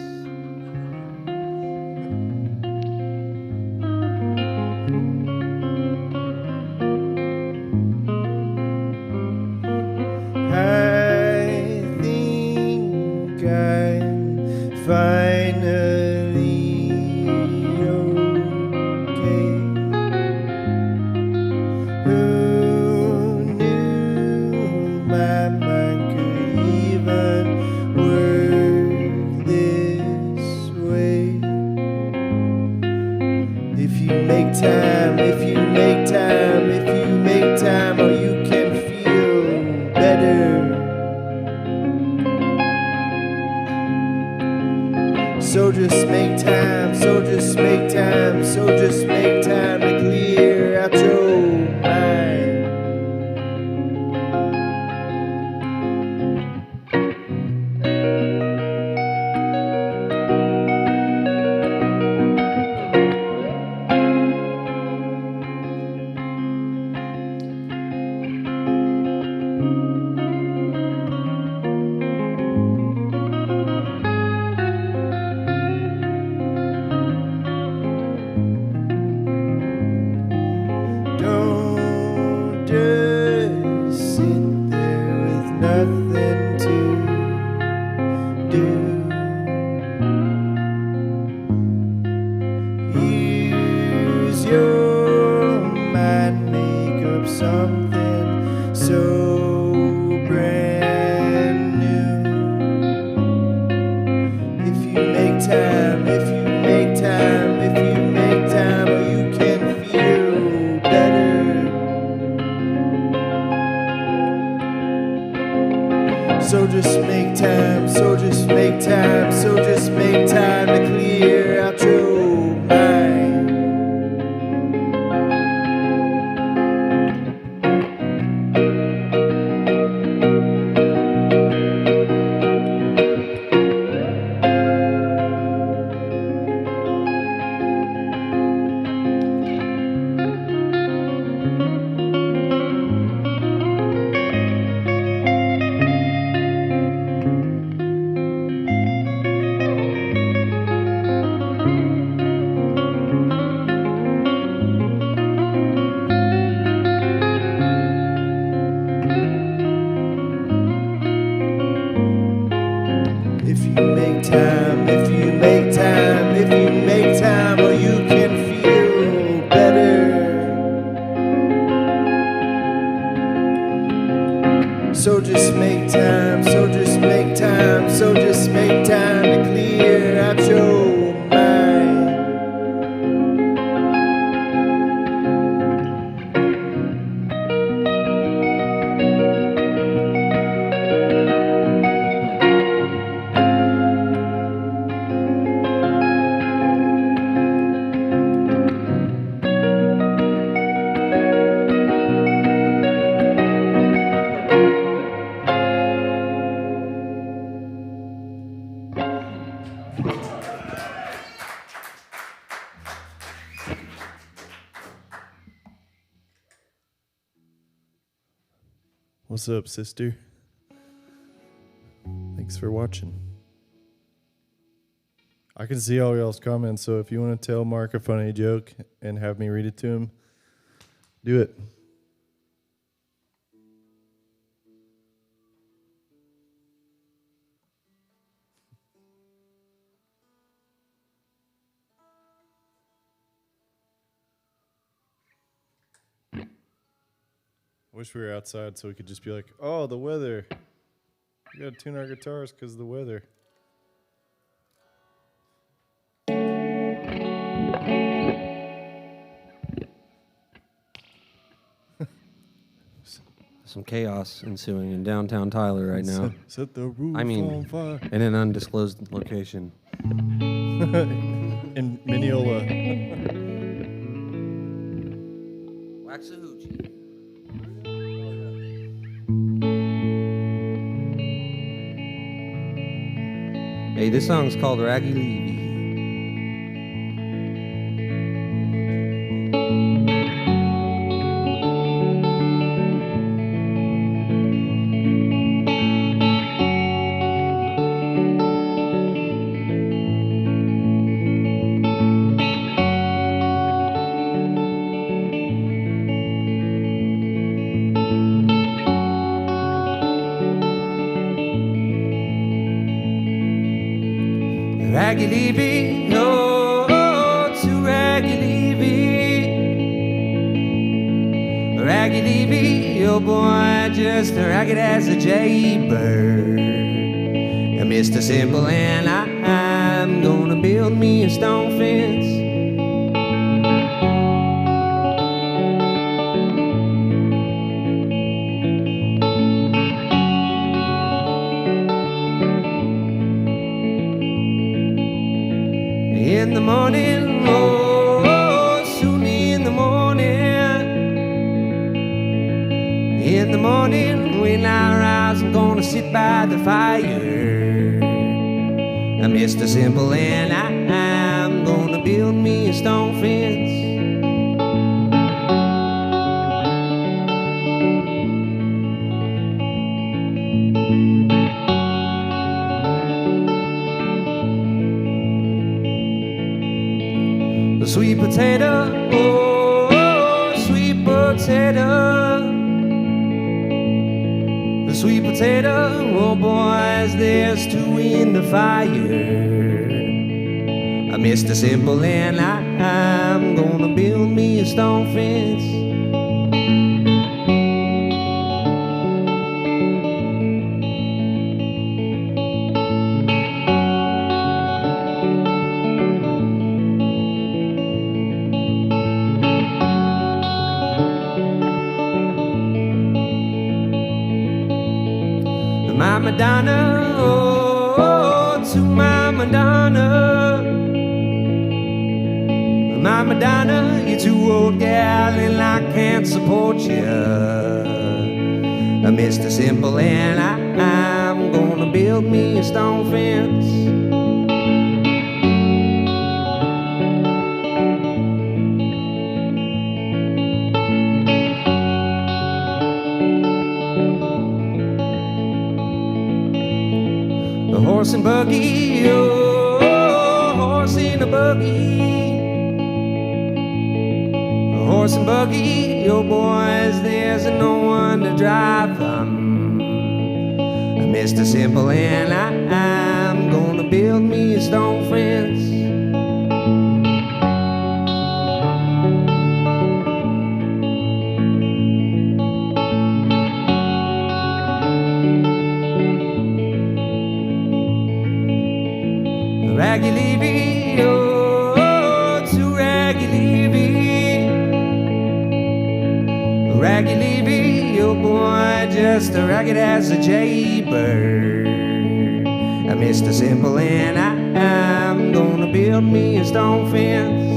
I think I'm finally okay. Who knew my mind could even work this way? If you make time, if you make time, if you make time, or you can feel better. So just make time, so just make time, so just make time to clear out your mind. Don't just sit there with nothing to do. Use your mind, make up something so brand new. If you make time, if you make time, if you make time, or you can feel better. So just make time, so just make time, so just make time to clear out your mind. If you make time, if you make time, if you make time, or you can feel better. So just make time, so just make time, so just make time to clear out your mind. What's up, sister? Thanks for watching. I can see all y'all's comments, so if you want to tell Mark a funny joke and have me read it to him, do it. Wish we were outside so we could just be like, oh, the weather. We gotta tune our guitars because of the weather. Some chaos ensuing in downtown Tyler right now. Set the roof I mean, on fire. in an undisclosed location. In Mineola. Waxahachie. Hey, this song's called Raggy Levy. Raggy Levy, oh, to Raggy Levy. Raggy Levy, oh boy, just ragged as a jaybird. Mr. Simple and I'm gonna build me a stone fence. In the morning, oh, soon in the morning. In the morning, when I rise, I'm gonna sit by the fire. I'm Mr. Simple and I'm gonna build me a stone fence. Sweet potato, oh, sweet potato. The sweet potato, oh boys, there's two in the fire. I'm Mr. Simple and I'm gonna build me a stone fence. My Madonna, oh, to my Madonna. My Madonna, you're too old, gal, and I can't support you. Mr. Simple and I'm gonna build me a stone fence. Horse and buggy, oh, horse in a buggy. A horse and buggy, oh boys, there's no one to drive them. Mr. Simple and I'm gonna build me a stone fence. Raggy Levy, oh, to Raggy Levy. Raggy Levy, oh boy, just a ragged as a jaybird. Mr. Simple and I'm gonna build me a stone fence.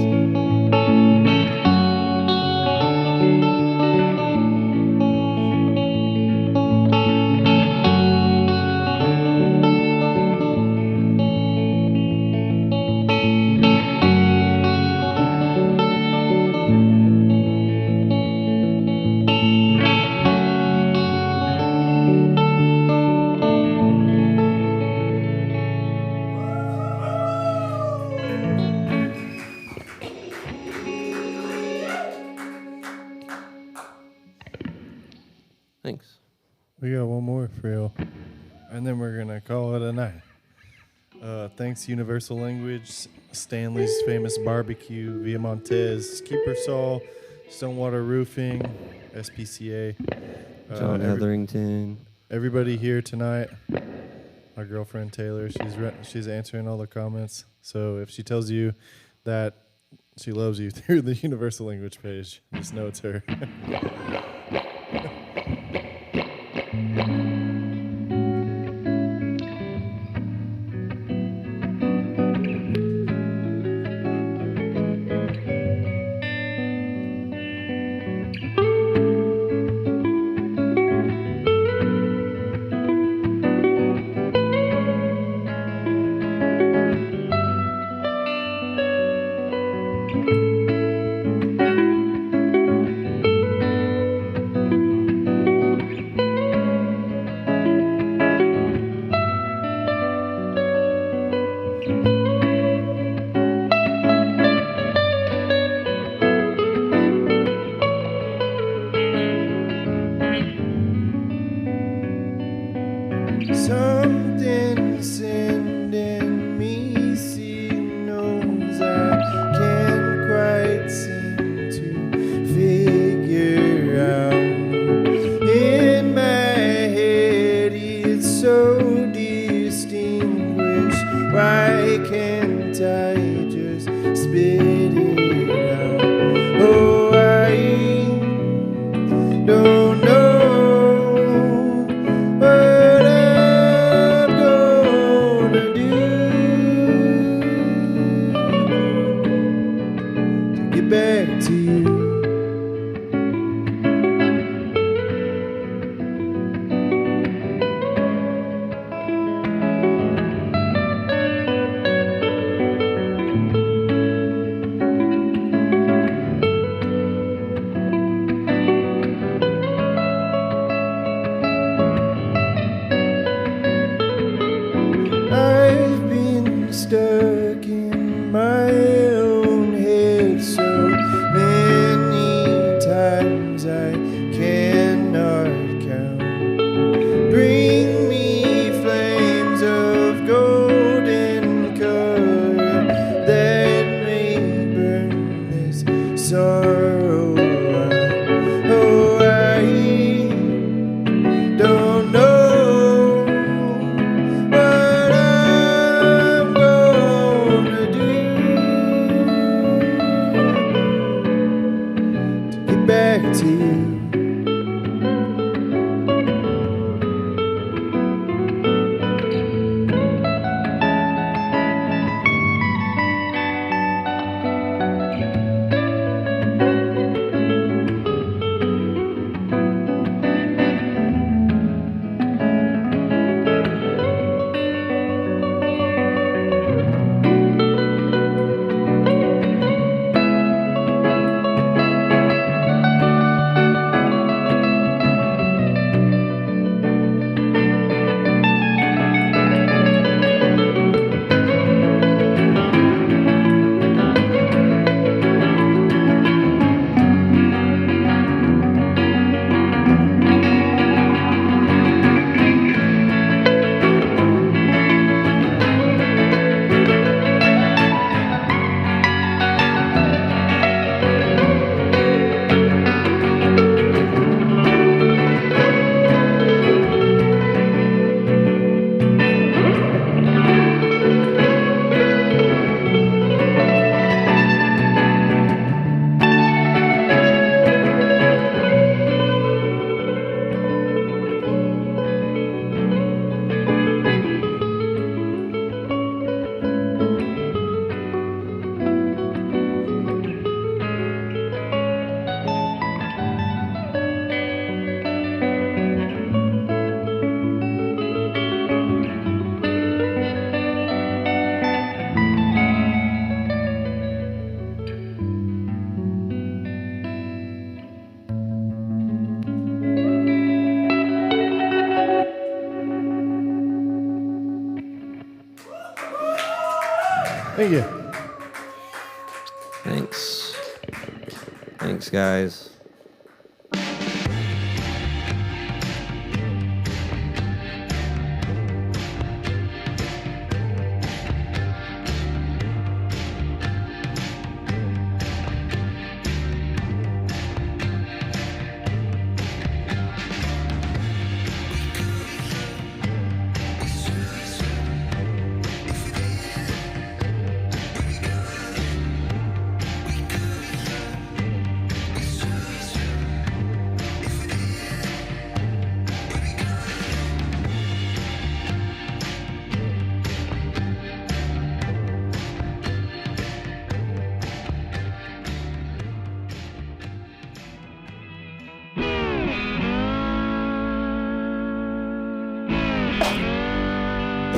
Thanks. We got one more for you, and then we're gonna call it a night. Thanks Universal Language, Stanley's Famous Barbecue, Via Montez, Keeper Saul, Stonewater Roofing, SPCA. John Hetherington. Everybody here tonight. My girlfriend Taylor, she's answering all the comments. So if she tells you that she loves you through the Universal Language page, just know it's her. Something's sending me signals I can't quite seem to figure out. In my head it's so distinguished. Why can't I just spit it out? Oh, I don't know. Back to you. I've been stuck in my own head so many times I cannot count. Bring me flames of golden color that may burn this sorrow out. Oh, I don't know what I'm gonna do to get back to you. Thank you. Thanks. Thanks, guys.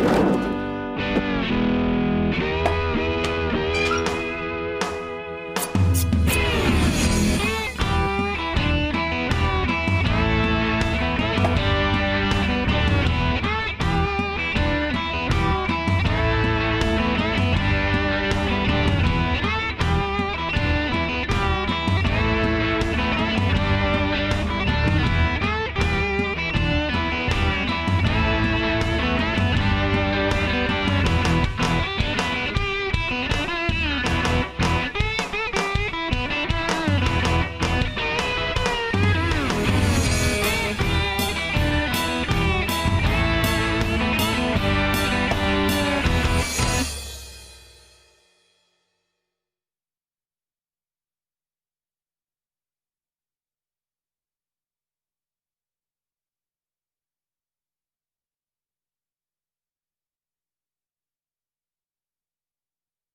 Thank you.